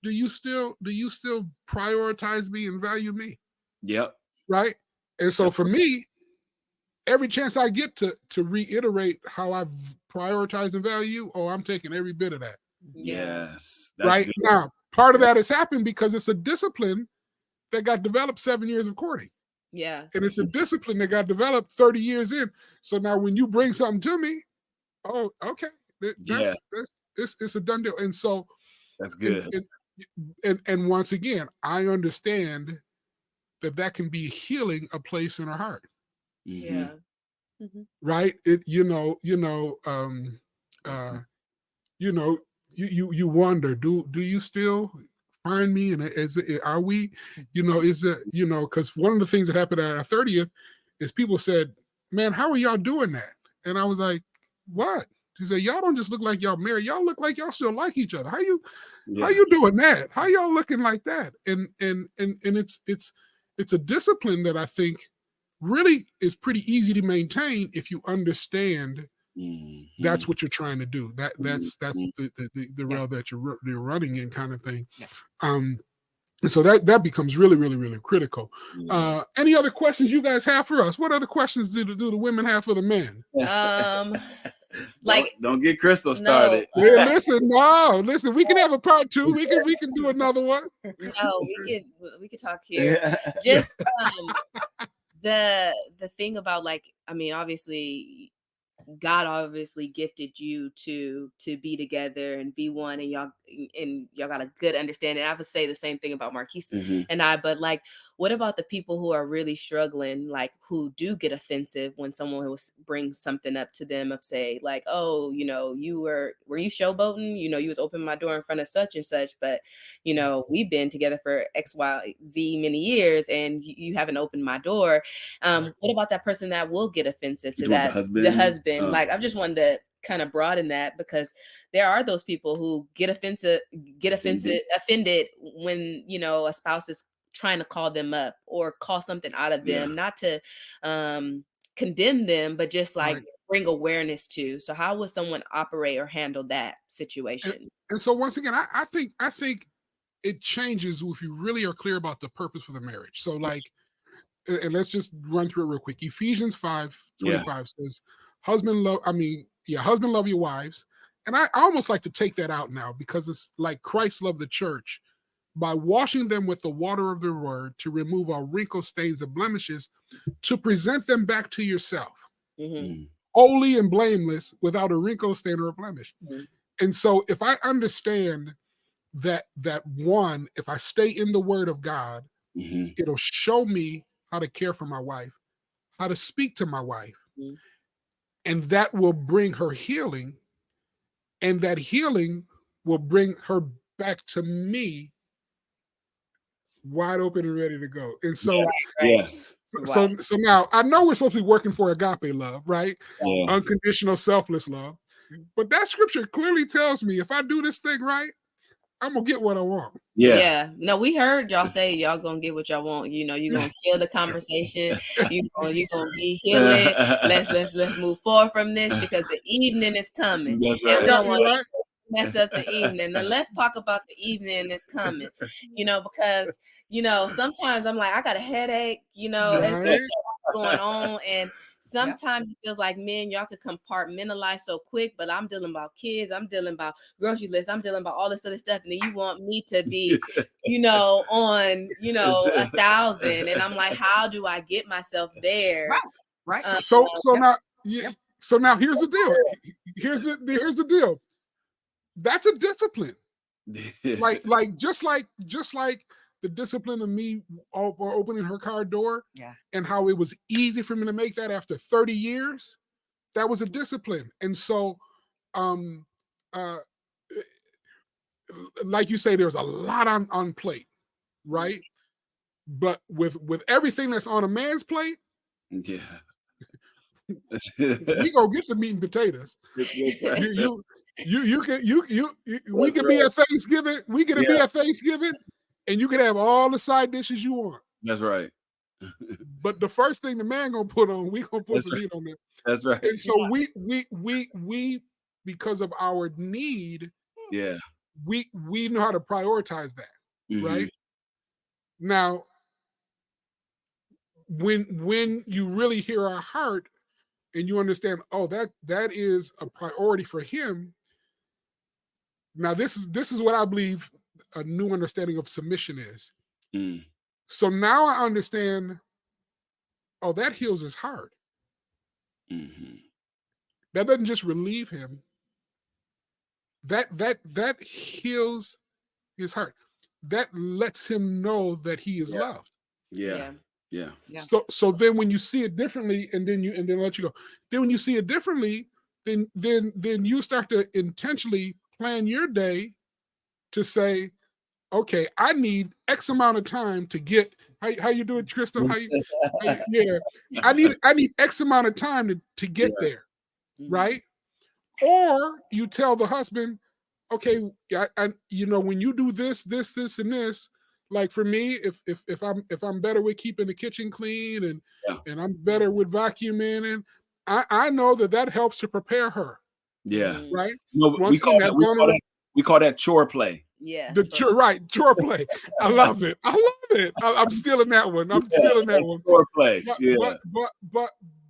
do you still prioritize me and value me? Yep. Right. And so for me, every chance I get to reiterate how I've prioritized and value, I'm taking every bit of that. Yes. That's right. Good. Now, part of that has happened because it's a discipline that got developed 7 years of courting. Yeah. And it's a discipline that got developed 30 years in. So now when you bring something to me, okay. It's a done deal. And so that's good. And once again, I understand that can be healing a place in our heart. Yeah. Right. You wonder, do you still find me? And are we, is it, because one of the things that happened at our 30th is people said, man, how are y'all doing that? And I was like, what? He said, y'all don't just look like y'all married. Y'all look like y'all still like each other. How you doing that? How y'all looking like that? And it's a discipline that I think really is pretty easy to maintain if you understand that's what you're trying to do. That's the rail that you're running in, kind of thing. And so that becomes really, really, really critical. Any other questions you guys have for us? What other questions do the women have for the men? Like, don't get Krystal started. No, listen, we can have a part 2. We can do another one. No, we could talk here. Just the thing about, like, I mean, obviously God obviously gifted you to be together and be one, and y'all got a good understanding. I would say the same thing about Marquise and I, but like, what about the people who are really struggling, like who do get offensive when someone brings something up to them of, say, like, oh, you were you showboating? You was opening my door in front of such and such, but we've been together for X, Y, Z many years, and you haven't opened my door. What about that person that will get offensive to that? The husband. Like, I just wanted to kind of broaden that, because there are those people who get offended when a spouse is trying to call them up or call something out of them, not to condemn them, but just like bring awareness to. So how would someone operate or handle that situation? And so once again, I think it changes if you really are clear about the purpose for the marriage. So like, and let's just run through it real quick. Ephesians 5:25 says, husband love your wives. And I almost like to take that out now, because it's like Christ loved the church by washing them with the water of the word to remove all wrinkles, stains, and blemishes, to present them back to yourself, holy and blameless, without a wrinkle, stain, or a blemish. And so if I understand that one, if I stay in the word of God, it'll show me how to care for my wife, how to speak to my wife, and that will bring her healing, and that healing will bring her back to me wide open and ready to go. And so, so now I know we're supposed to be working for agape love, right? Unconditional, selfless love. But that scripture clearly tells me if I do this thing right, I'm gonna get what I want. No, we heard y'all say y'all gonna get what y'all want. You're gonna kill the conversation. You're gonna be healing. Let's move forward from this, because the evening is coming. That's right. And we don't want to mess up the evening. Now let's talk about the evening that's coming. Because sometimes I'm like, I got a headache. It's going on, and sometimes it feels like, men, y'all could compartmentalize so quick, but I'm dealing about kids, I'm dealing about grocery lists, I'm dealing about all this other stuff, and then you want me to be, on 1,000, and I'm like, how do I get myself there? Right. So now here's the deal. Here's the deal. That's a discipline. like just like the discipline of me opening her car door, and how it was easy for me to make that after 30 years, that was a discipline. And so, like you say, there's a lot on plate, right? But with everything that's on a man's plate, we gonna get the meat and potatoes. We can be at Thanksgiving. We can be at Thanksgiving, and you can have all the side dishes you want. That's right. But the first thing the man gonna put on, we gonna put some meat on there. That's right. And so we because of our need, we know how to prioritize that, right? Now, when you really hear our heart, and you understand, oh, that is a priority for him. Now, this is what I believe a new understanding of submission is. Mm. So now I understand, oh, that heals his heart. Mm-hmm. That doesn't just relieve him. That heals his heart. That lets him know that he is loved. Yeah. So then when you see it differently, and then let you go. Then when you see it differently, then you start to intentionally plan your day to say, okay, I need X amount of time to get how you do it, Krystal? I need X amount of time to get there, right? Or you tell the husband, okay, I when you do this, and this, like for me, if I'm better with keeping the kitchen clean and I'm better with vacuuming, and I know that helps to prepare her. Yeah. Right. No, we call that chore play. Yeah. Chore play. I love it. I'm stealing that one. Chore play.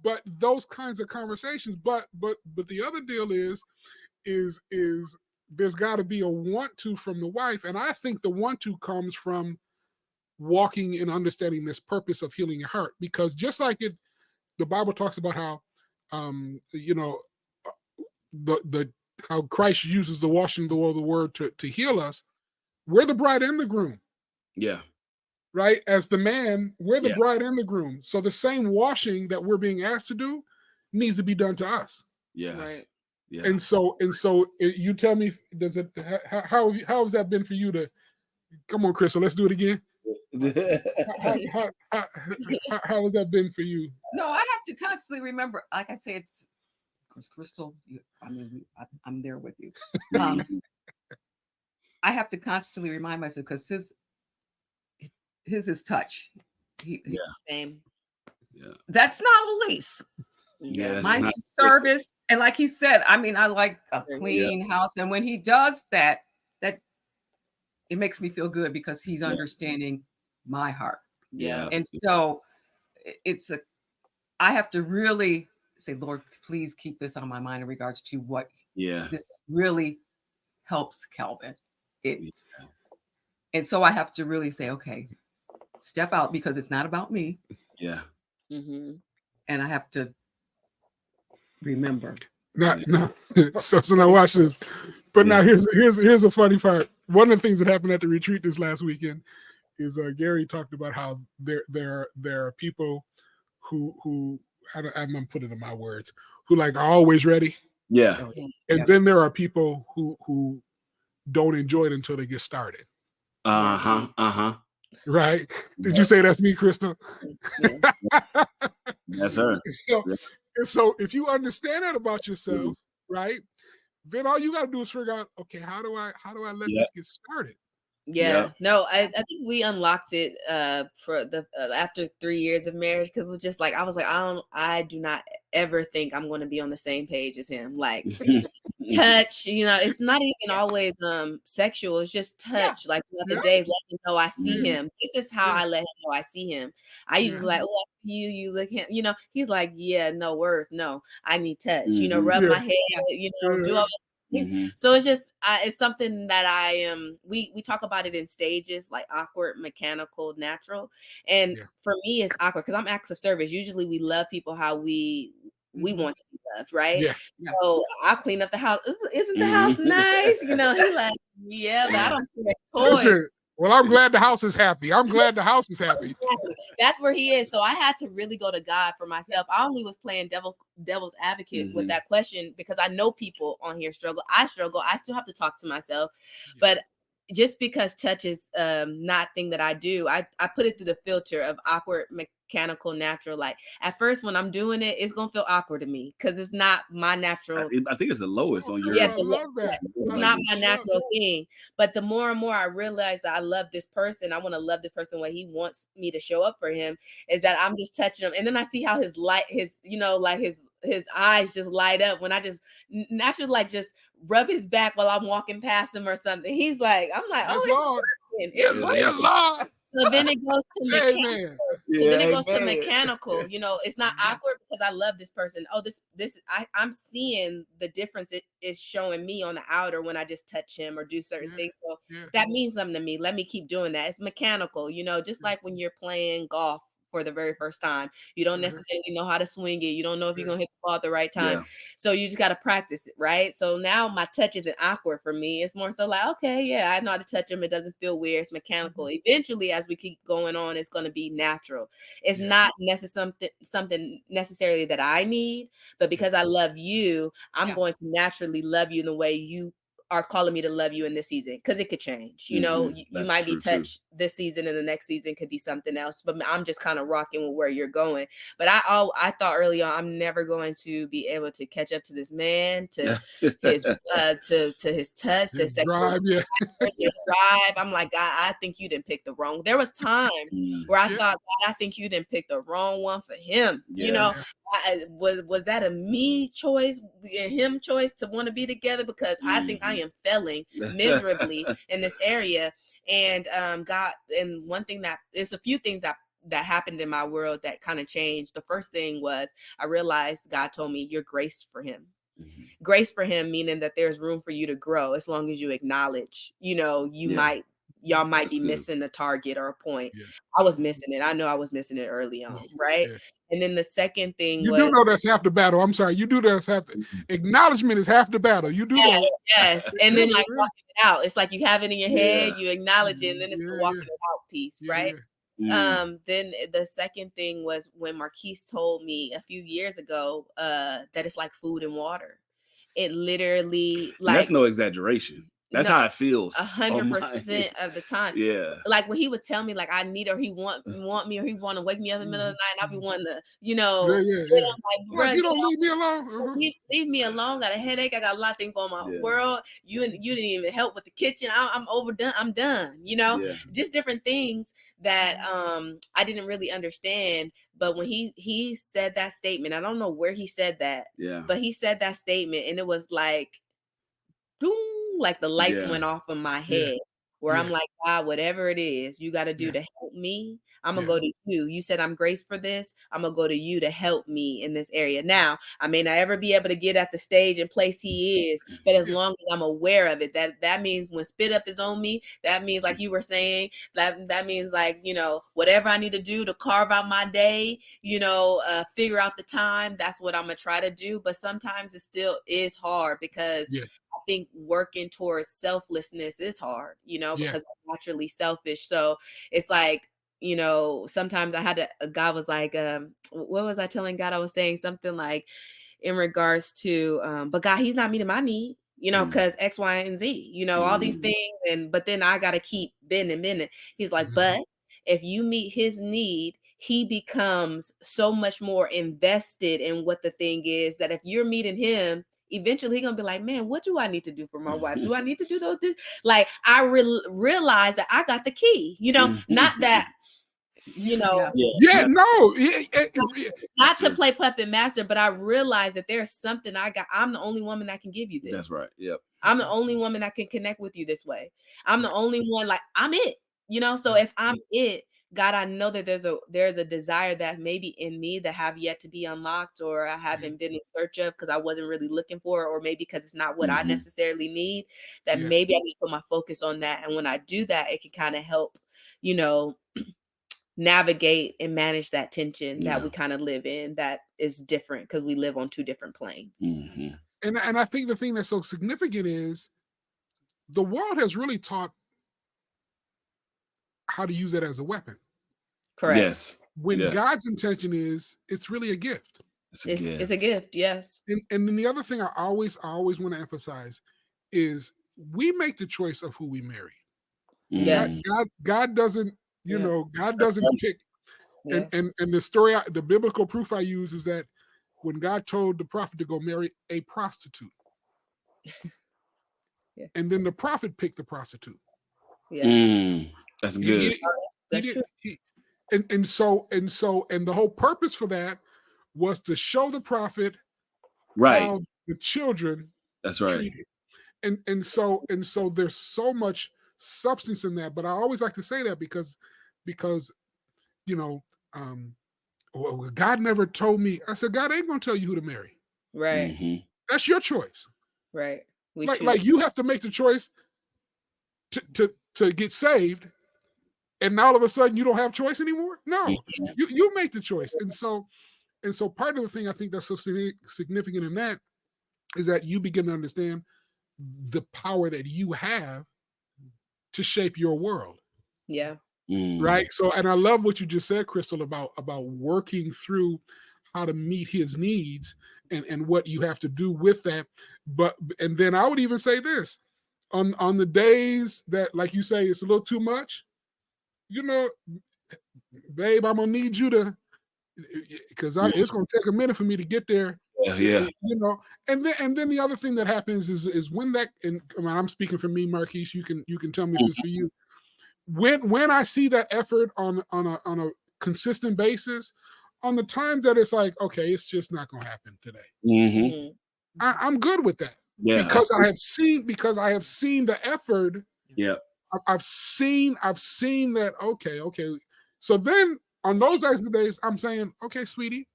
But those kinds of conversations. But the other deal is there's got to be a want to from the wife, and I think the want to comes from walking and understanding this purpose of healing your heart, because just like the Bible talks about how how Christ uses the washing of the word to heal us. We're the bride and the groom. Yeah. Right? As the man, we're the bride and the groom. So the same washing that we're being asked to do needs to be done to us. Yes. Right. Yeah. And so you tell me, how has that been for you to come on, Krystal, let's do it again. How has that been for you? No, I have to constantly remember, like I say, it's Krystal. I'm there with you. I have to constantly remind myself, because his is touch. Same. Yeah. That's not Aliss. Yeah, my service, and like he said, I like a clean house, and when he does that it makes me feel good, because he's understanding my heart. Yeah. And so I have to really say, Lord, please keep this on my mind in regards to what this really helps Calvin. And so I have to really say, okay, step out, because it's not about me. Yeah. Mm-hmm. And I have to remember. No. So now watch this. But now here's a funny part. One of the things that happened at the retreat this last weekend is Gary talked about how there are people who I'm gonna put it in my words, who like are always ready. Yeah. And then there are people who don't enjoy it until they get started. Right? Did you say that's me, Krystal? That's her. So if you understand that about yourself, right, then all you got to do is figure out, okay, how do I let this get started? Yeah. No, I think we unlocked it for the after 3 years of marriage, because it was just like I was like, I do not ever think I'm going to be on the same page as him. Like touch, it's not even always sexual. It's just touch. Like the other day, let him know I see him. This is how I let him know I see him. I usually like, oh, I see you. You look him. He's like, yeah, no words, no. I need touch. Rub my head. Do all. So it's just it's something that I am. We talk about it in stages, like awkward, mechanical, natural. And for me, it's awkward because I'm acts of service. Usually, we love people how we want to be loved, right? Yeah. So I'll clean up the house. Isn't the house nice? He like, yeah, but I don't see toys. Listen, well, I'm glad the house is happy. That's where he is. So I had to really go to God for myself. I only was playing devil's advocate with that question, because I know people on here struggle. I struggle. I still have to talk to myself. But just because touch is not a thing that I do, I put it through the filter of awkward, mechanical, natural. Like at first when I'm doing it, it's gonna feel awkward to me because it's not my natural. I think it's the lowest on your. I love that. It's not my natural thing. But the more and more I realize that I love this person, I want to love this person the way he wants me to show up for him, is that I'm just touching him, and then I see how his eyes just light up when I just naturally like just rub his back while I'm walking past him or something. He's like, I'm like, oh, it's working. So then it goes to Say mechanical. amen. So then it goes to amen. mechanical. You know, it's not awkward because I love this person. Oh, I'm seeing the difference it is showing me on the outer when I just touch him or do certain things. So that means something to me. Let me keep doing that. It's mechanical, you know, just like when you're playing golf for the very first time. You don't necessarily know how to swing it. You don't know if you're gonna hit the ball at the right time. So you just gotta practice it, right? So now my touch isn't awkward for me. It's more so like, okay, yeah, I know how to touch him. It doesn't feel weird. It's mechanical. Eventually, as we keep going on, it's gonna be natural. It's not something necessarily that I need, but because I love you, I'm going to naturally love you in the way you are calling me to love you in this season, because it could change. You know, you might be touched this season and the next season could be something else, but I'm just kind of rocking with where you're going. But I thought early on, I'm never going to be able to catch up to this man, to his to his touch, his drive, his drive. I'm like, God, I think you didn't pick the wrong. There was times where I thought, God, I think you didn't pick the wrong one for him. You know, was that a me choice, a him choice to want to be together? Because I think I am failing miserably in this area. And God, and one thing that there's a few things that happened in my world that kind of changed. The first thing was I realized God told me you're graced for him. Grace for him, meaning that there's room for you to grow as long as you acknowledge, you know, y'all might be missing a target or a point. I was missing it. I know I was missing it early on, right? And then the second thing you was, do know that's half the battle. I'm sorry, you do that's half the acknowledgement is half the battle. You do know. Yes. And then like walking it out. It's like you have it in your head, you acknowledge it, and then it's the walking it out piece, right? Then the second thing was when Marquise told me a few years ago that it's like food and water. It literally, like, that's no exaggeration. That's how it feels 100% of the time. Like when he would tell me like I need, or he want me, or he want to wake me up in the middle of the night, and I'll be wanting to, you know, I'm like, you don't leave me alone. Leave me alone. Got a headache. I got a lot of things going on in my world. You didn't even help with the kitchen. I'm overdone. I'm done. You know, just different things that I didn't really understand. But when he said that statement, I don't know where he said that. But he said that statement, and it was like, boom, like the lights went off in my head, where I'm like, God, whatever it is you got to do to help me, I'm gonna go to you. You said I'm graced for this. I'm gonna go to you to help me in this area. Now, I may not ever be able to get at the stage and place he is, but as long as I'm aware of it, that means when spit up is on me, that means, like you were saying, that means, like, you know, whatever I need to do to carve out my day, you know, figure out the time, that's what I'm gonna try to do. But sometimes it still is hard, because I think working towards selflessness is hard, you know, because I'm naturally selfish. So it's like, you know, sometimes I had to, God was like, what was I telling God? I was saying something like in regards to, but God, he's not meeting my need, you know, because X, Y, and Z, you know, all these things. But then I got to keep bending. He's like, but if you meet his need, he becomes so much more invested in what the thing is, that if you're meeting him, eventually he's gonna be like, man, what do I need to do for my wife? Do I need to do those things? Like, I realized that I got the key, you know, not that, you know, not to play puppet master, but I realized that there's something I got. I'm the only woman that can give you this. That's right. I'm the only woman that can connect with you this way. I'm the only one, like, I'm it, you know. So if I'm it, God, I know that there's a desire that maybe in me that have yet to be unlocked, or I haven't been in search of because I wasn't really looking for, or maybe because it's not what I necessarily need, that maybe I need to put my focus on that. And when I do that, it can kind of help, you know, navigate and manage that tension that we kind of live in, that is different because we live on two different planes. And I think the thing that's so significant is the world has really taught how to use it as a weapon. Correct. Yes. When God's intention is, it's really a gift. It's a gift. Yes. And then the other thing I always want to emphasize is we make the choice of who we marry. Yes. God doesn't, you know, God doesn't pick. And the story, the biblical proof I use is that when God told the prophet to go marry a prostitute, and then the prophet picked the prostitute. That's good. That's true. And so the whole purpose for that was to show the prophet how the children treated. And so there's so much substance in that. But I always like to say that because because well, God never told me. I said, God ain't gonna tell you who to marry. Right. Mm-hmm. That's your choice. Right. Like you have to make the choice to get saved, and all of a sudden you don't have choice anymore. No, Mm-hmm. you make the choice. And so part of the thing I think that's so significant in that is that you begin to understand the power that you have to shape your world. Yeah. Right. So, and I love what you just said, Krystal, about working through how to meet his needs and what you have to do with that. And then I would even say this on the days that, like you say, it's a little too much, babe, I'm gonna need you to, because it's gonna take a minute for me to get there. Yeah. And then the other thing that happens is when that, and I'm speaking for me, Marquise, you can tell me if it's for you. When I see that effort on a consistent basis, on the times that it's like, okay, it's just not gonna happen today. Mm-hmm. I'm good with that. Yeah. Because I have seen the effort. Yeah. I've seen that, okay. So then on those extra days, I'm saying, okay, sweetie,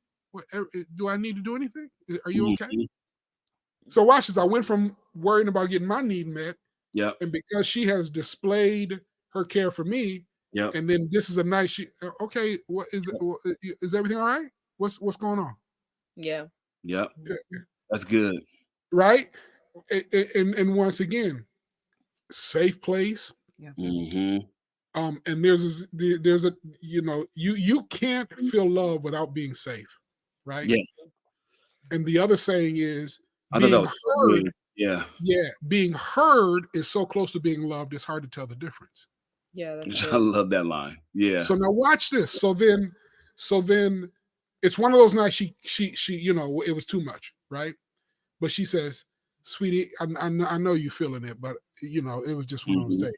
do I need to do anything? Are you okay? Mm-hmm. So watch this. I went from worrying about getting my need met. Yeah. And because she has displayed her care for me. Yeah. And then this is a night. Okay, what is it? Is everything all right? What's going on? Yeah. Yep. That's good. Right. And once again, safe place. Yeah. Mm-hmm. And there's a you can't feel love without being safe, right? Yeah. And the other saying is being heard. Yeah. Yeah, being heard is so close to being loved, it's hard to tell the difference. Yeah, that's I love that line. Yeah. So now watch this. So then it's one of those nights she it was too much, right? But she says, sweetie, I know you feeling it, but it was just one of those days.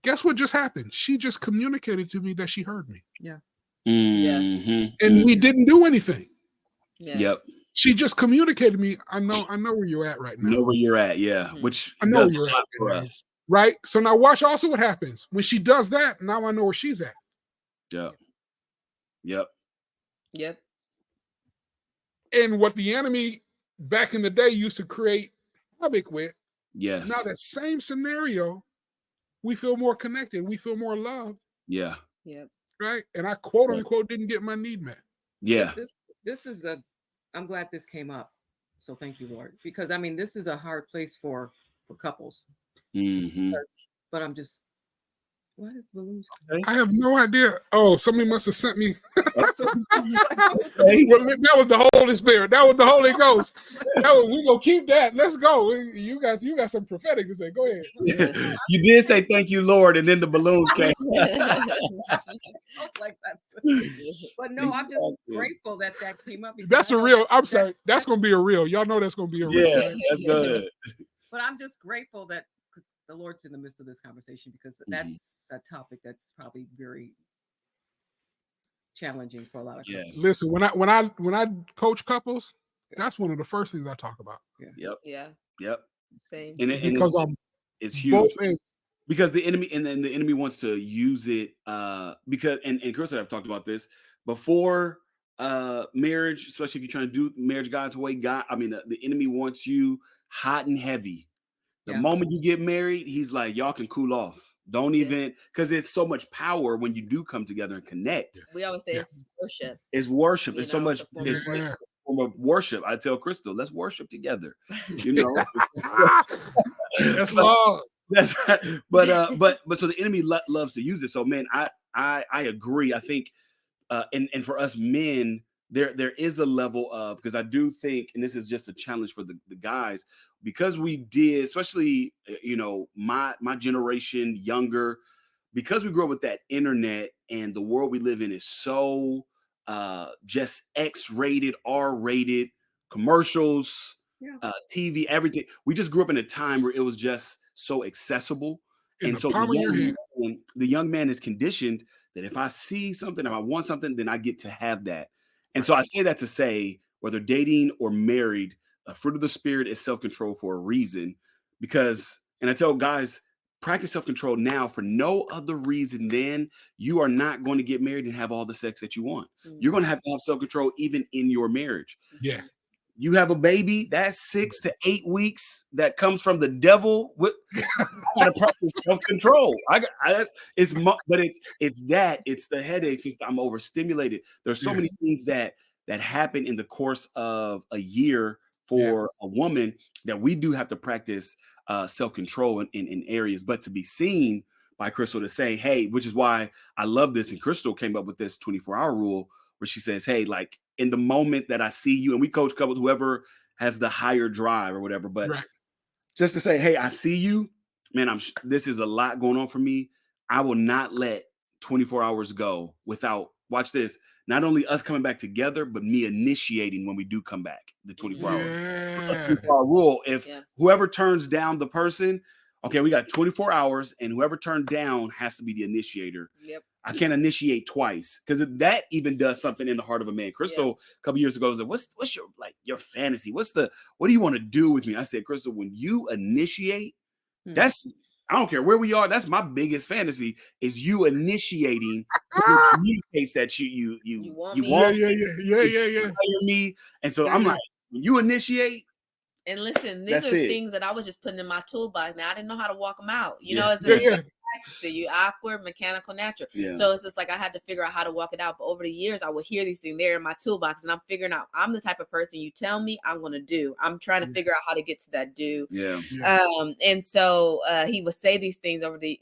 Guess what just happened? She just communicated to me that she heard me. Yeah. Yes. And we didn't do anything. Yes. Yep. She just communicated to me, I know where you're at right now. Know where you're at, yeah. Which I know does where you're a lot at for now. us. Right? So now watch also what happens. When she does that, now I know where she's at. Yep. Yep. Yep. And what the enemy back in the day used to create havoc with, yes. Now that same scenario, we feel more connected. We feel more loved. Yeah. Yep. Right? And I quote unquote didn't get my need met. Yeah. This is I'm glad this came up. So thank you, Lord. Because I mean, this is a hard place for couples. Mm-hmm. But I'm just, why did balloons? I have no idea. Oh, somebody must have sent me. Well, that was the Holy Spirit. That was the Holy Ghost. We're gonna keep that. Let's go. You got some prophetic to say. Go ahead. You did say thank you, Lord, and then the balloons came. Like but no, I'm just grateful that came up. That's a real. I'm sorry. That's gonna be a real. Y'all know that's gonna be a real. Yeah, right? that's good. But I'm just grateful that the Lord's in the midst of this conversation, because that's a topic that's probably very challenging for a lot of couples. Yes. Listen, when I coach couples, that's one of the first things I talk about. Yep. Yeah. Yep. Same. And because it's huge. Because the enemy and then the enemy wants to use it because and Krystal, I've talked about this before marriage, especially if you're trying to do marriage God's way. The enemy wants you hot and heavy. The moment you get married, he's like, y'all can cool off. Don't even, because it's so much power when you do come together and connect. We always say it's worship. It's worship. It's so much. It's It's form of worship. I tell Krystal, let's worship together. That's love. That's right. But so the enemy loves to use it. So man, I agree. I think and for us men, there is a level of, because I do think, and this is just a challenge for the guys, because we did, especially my generation, younger, because we grew up with that internet and the world we live in is so just X-rated, R-rated, commercials, TV, everything. We just grew up in a time where it was just so accessible. And so the young man is conditioned that if I see something, if I want something, then I get to have that. And so I say that to say, whether dating or married, a fruit of the spirit is self-control for a reason. Because, and I tell guys, practice self-control now for no other reason than you are not going to get married and have all the sex that you want. You're going to have self-control even in your marriage. Yeah. You have a baby, that's 6 to 8 weeks that comes from the devil. I gotta practice self-control. It's the headaches. I'm overstimulated. There's so many things that happen in the course of a year for a woman that we do have to practice self-control in areas. But to be seen by Krystal to say, hey, which is why I love this. And Krystal came up with this 24-hour rule where she says, hey, like in the moment that I see you, and we coach couples, whoever has the higher drive or whatever, but just to say, hey, I see you, man, this is a lot going on for me. I will not let 24 hours go without, watch this, not only us coming back together, but me initiating when we do come back, the 24-hour. It's a 24-hour rule. If whoever turns down the person, okay, we got 24 hours, and whoever turned down has to be the initiator. Yep. I can't initiate twice, because that even does something in the heart of a man. Krystal, a couple years ago, was like, what's your fantasy? What do you want to do with me? I said, Krystal, when you initiate, I don't care where we are. That's my biggest fantasy, is you initiating. It communicates that you want me. And so I'm like, when you initiate. And listen, these are things that I was just putting in my toolbox. Now I didn't know how to walk them out. You know, it's to you, awkward, mechanical, natural. So it's just like I had to figure out how to walk it out. But over the years, I would hear these things there in my toolbox, and I'm figuring out I'm the type of person you tell me I'm going to do. I'm trying to figure out how to get to that do. And so he would say these things over the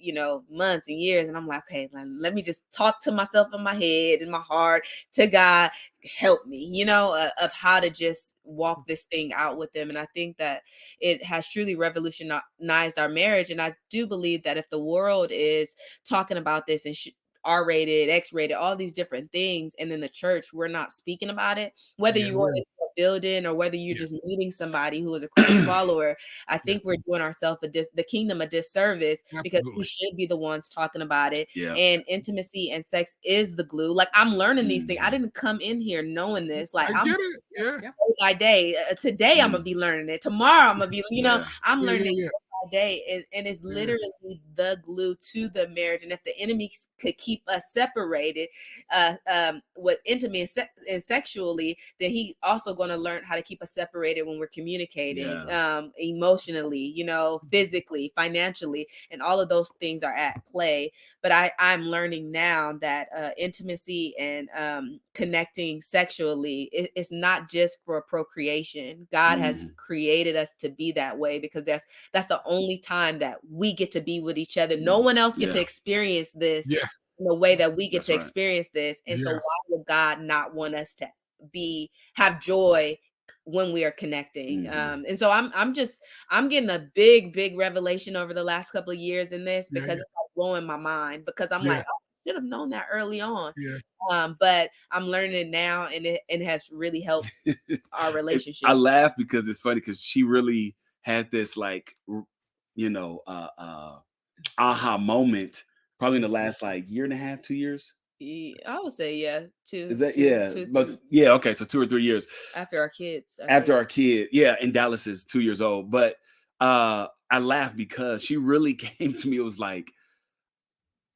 months and years, and I'm like, okay, let me just talk to myself in my head, in my heart, to God, help me, of how to just walk this thing out with them. And I think that it has truly revolutionized our marriage. And I do believe that if the world is talking about this and R-rated, X-rated, all these different things, and in the church we're not speaking about it, whether you're going into a building or whether you're just meeting somebody who is a Christ follower, I think we're doing ourselves the kingdom a disservice, because we should be the ones talking about it. And intimacy and sex is the glue. Like, I'm learning these things. I didn't come in here knowing this. Like, I'm day by day. Today I'm gonna be learning it. Tomorrow I'm gonna be, I'm learning it day, and it's literally the glue to the marriage. And if the enemy could keep us separated with intimately and sexually, then he also going to learn how to keep us separated when we're communicating emotionally, physically, financially, and all of those things are at play. But I'm learning now that intimacy and connecting sexually, it's not just for procreation. God has created us to be that way, because that's the only time that we get to be with each other. No one else get to experience this in the way that we get to experience this. And so why would God not want us to have joy when we are connecting? And so I'm getting a big revelation over the last couple of years in this, because it's like blowing my mind, because I'm like, oh, I should have known that early on. But I'm learning it now, and it has really helped our relationship. I laugh because it's funny, because she really had this aha moment probably in the last year and a half, 2 years. I would say two. Is that okay, so 2 or 3 years after our kids. Our kid, and Dallas is 2 years old. But I laugh because she really came to me. It was like,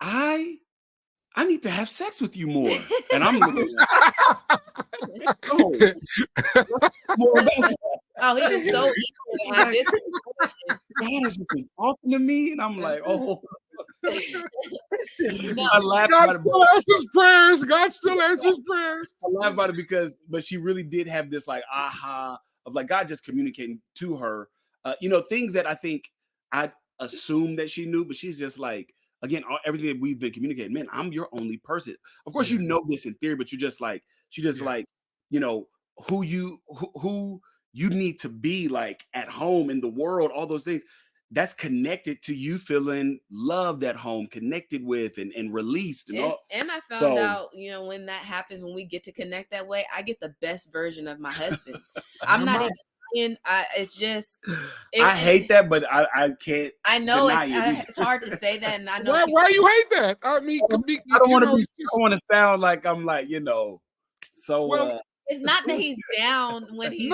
I need to have sex with you more. And I'm looking oh, he was so eager to have this conversation. God has been talking to me, and I'm like, oh. I laugh about it. God still answers prayers. I laugh about it but she really did have this aha of God just communicating to her, things that I think I assumed that she knew, but she's just again, everything that we've been communicating, man, I'm your only person. Of course, you know this in theory, but who you need to be at home in the world, all those things. That's connected to you feeling loved at home, connected with and released. And I found out, when that happens, when we get to connect that way, I get the best version of my husband. I'm not even, it's just. I hate that, but I can't. I know it's hard to say that, and I know. Why you hate that? I mean, I don't want to sound like I'm so. Well, it's not that he's down when he's.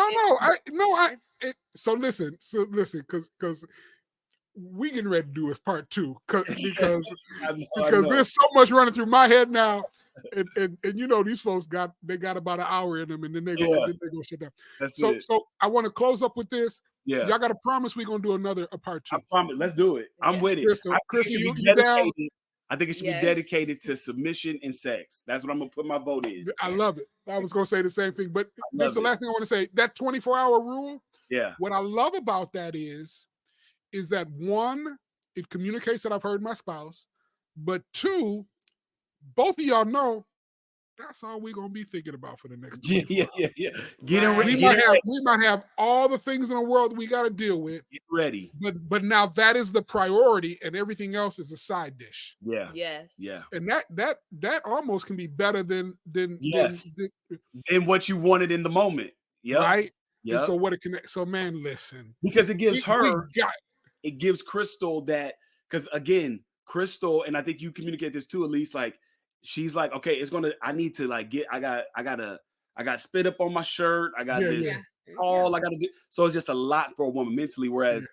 So listen, because we getting ready to do is part 2 because I know. there's so much running through my head now, and you know these folks got about an hour in them, and then they go shut down. So I want to close up with this. Yeah, y'all got to promise we're gonna do a part 2. I promise. Let's do it. I'm with it. Krystal, you down? I think it should be dedicated to submission and sex. That's what I'm gonna put my vote in. I love it. I was gonna say the same thing, but this is the last thing I want to say. That 24-hour rule. Yeah. What I love about that is that 1, it communicates that I've heard my spouse, but 2, both of y'all know that's all we're gonna be thinking about for the next 24 hours. We might have all the things in the world we got to deal with. Get ready. But now that is the priority, and everything else is a side dish. Yeah. Yes. Yeah. And that almost can be better than what you wanted in the moment. Yeah. Right. Yeah. So what it can. So man, listen. Because it gives it gives Krystal that, because again, Krystal, and I think you communicate this too, Aliss, like she's like, okay, I need to like I got spit up on my shirt. I got this all I got to do. So it's just a lot for a woman mentally. Whereas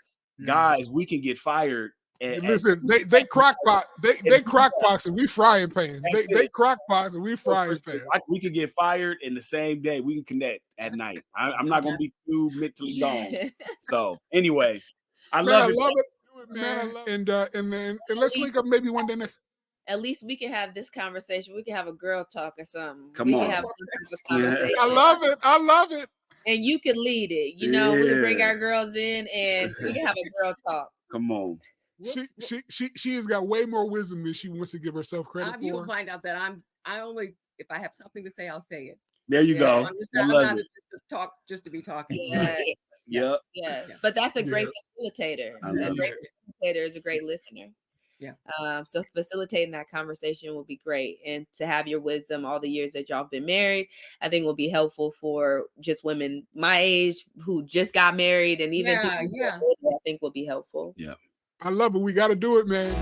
guys, we can get fired. Listen, they crock pot. They crock pots and we frying pans. They crock pots and we frying pans. We could get fired in the same day. We can connect at night. I'm not gonna be too mentally gone. So anyway, I love it, man. And let's link up maybe one day next. At least we can have this conversation. We can have a girl talk or something. Come on. We can have some type of conversation. I love it. And you can lead it. You know, we bring our girls in and we can have a girl talk. Come on. She has got way more wisdom than she wants to give herself credit for. You'll find out that I only, if I have something to say, I'll say it. There you go. I'm not just to be talking. Yes. Yep. Yes. But that's a great facilitator. A great facilitator is a great listener. Yeah. So facilitating that conversation will be great, and to have your wisdom all the years that y'all been married, I think will be helpful for just women my age who just got married, and even people I think will be helpful. Yeah. I love it. We got to do it, man.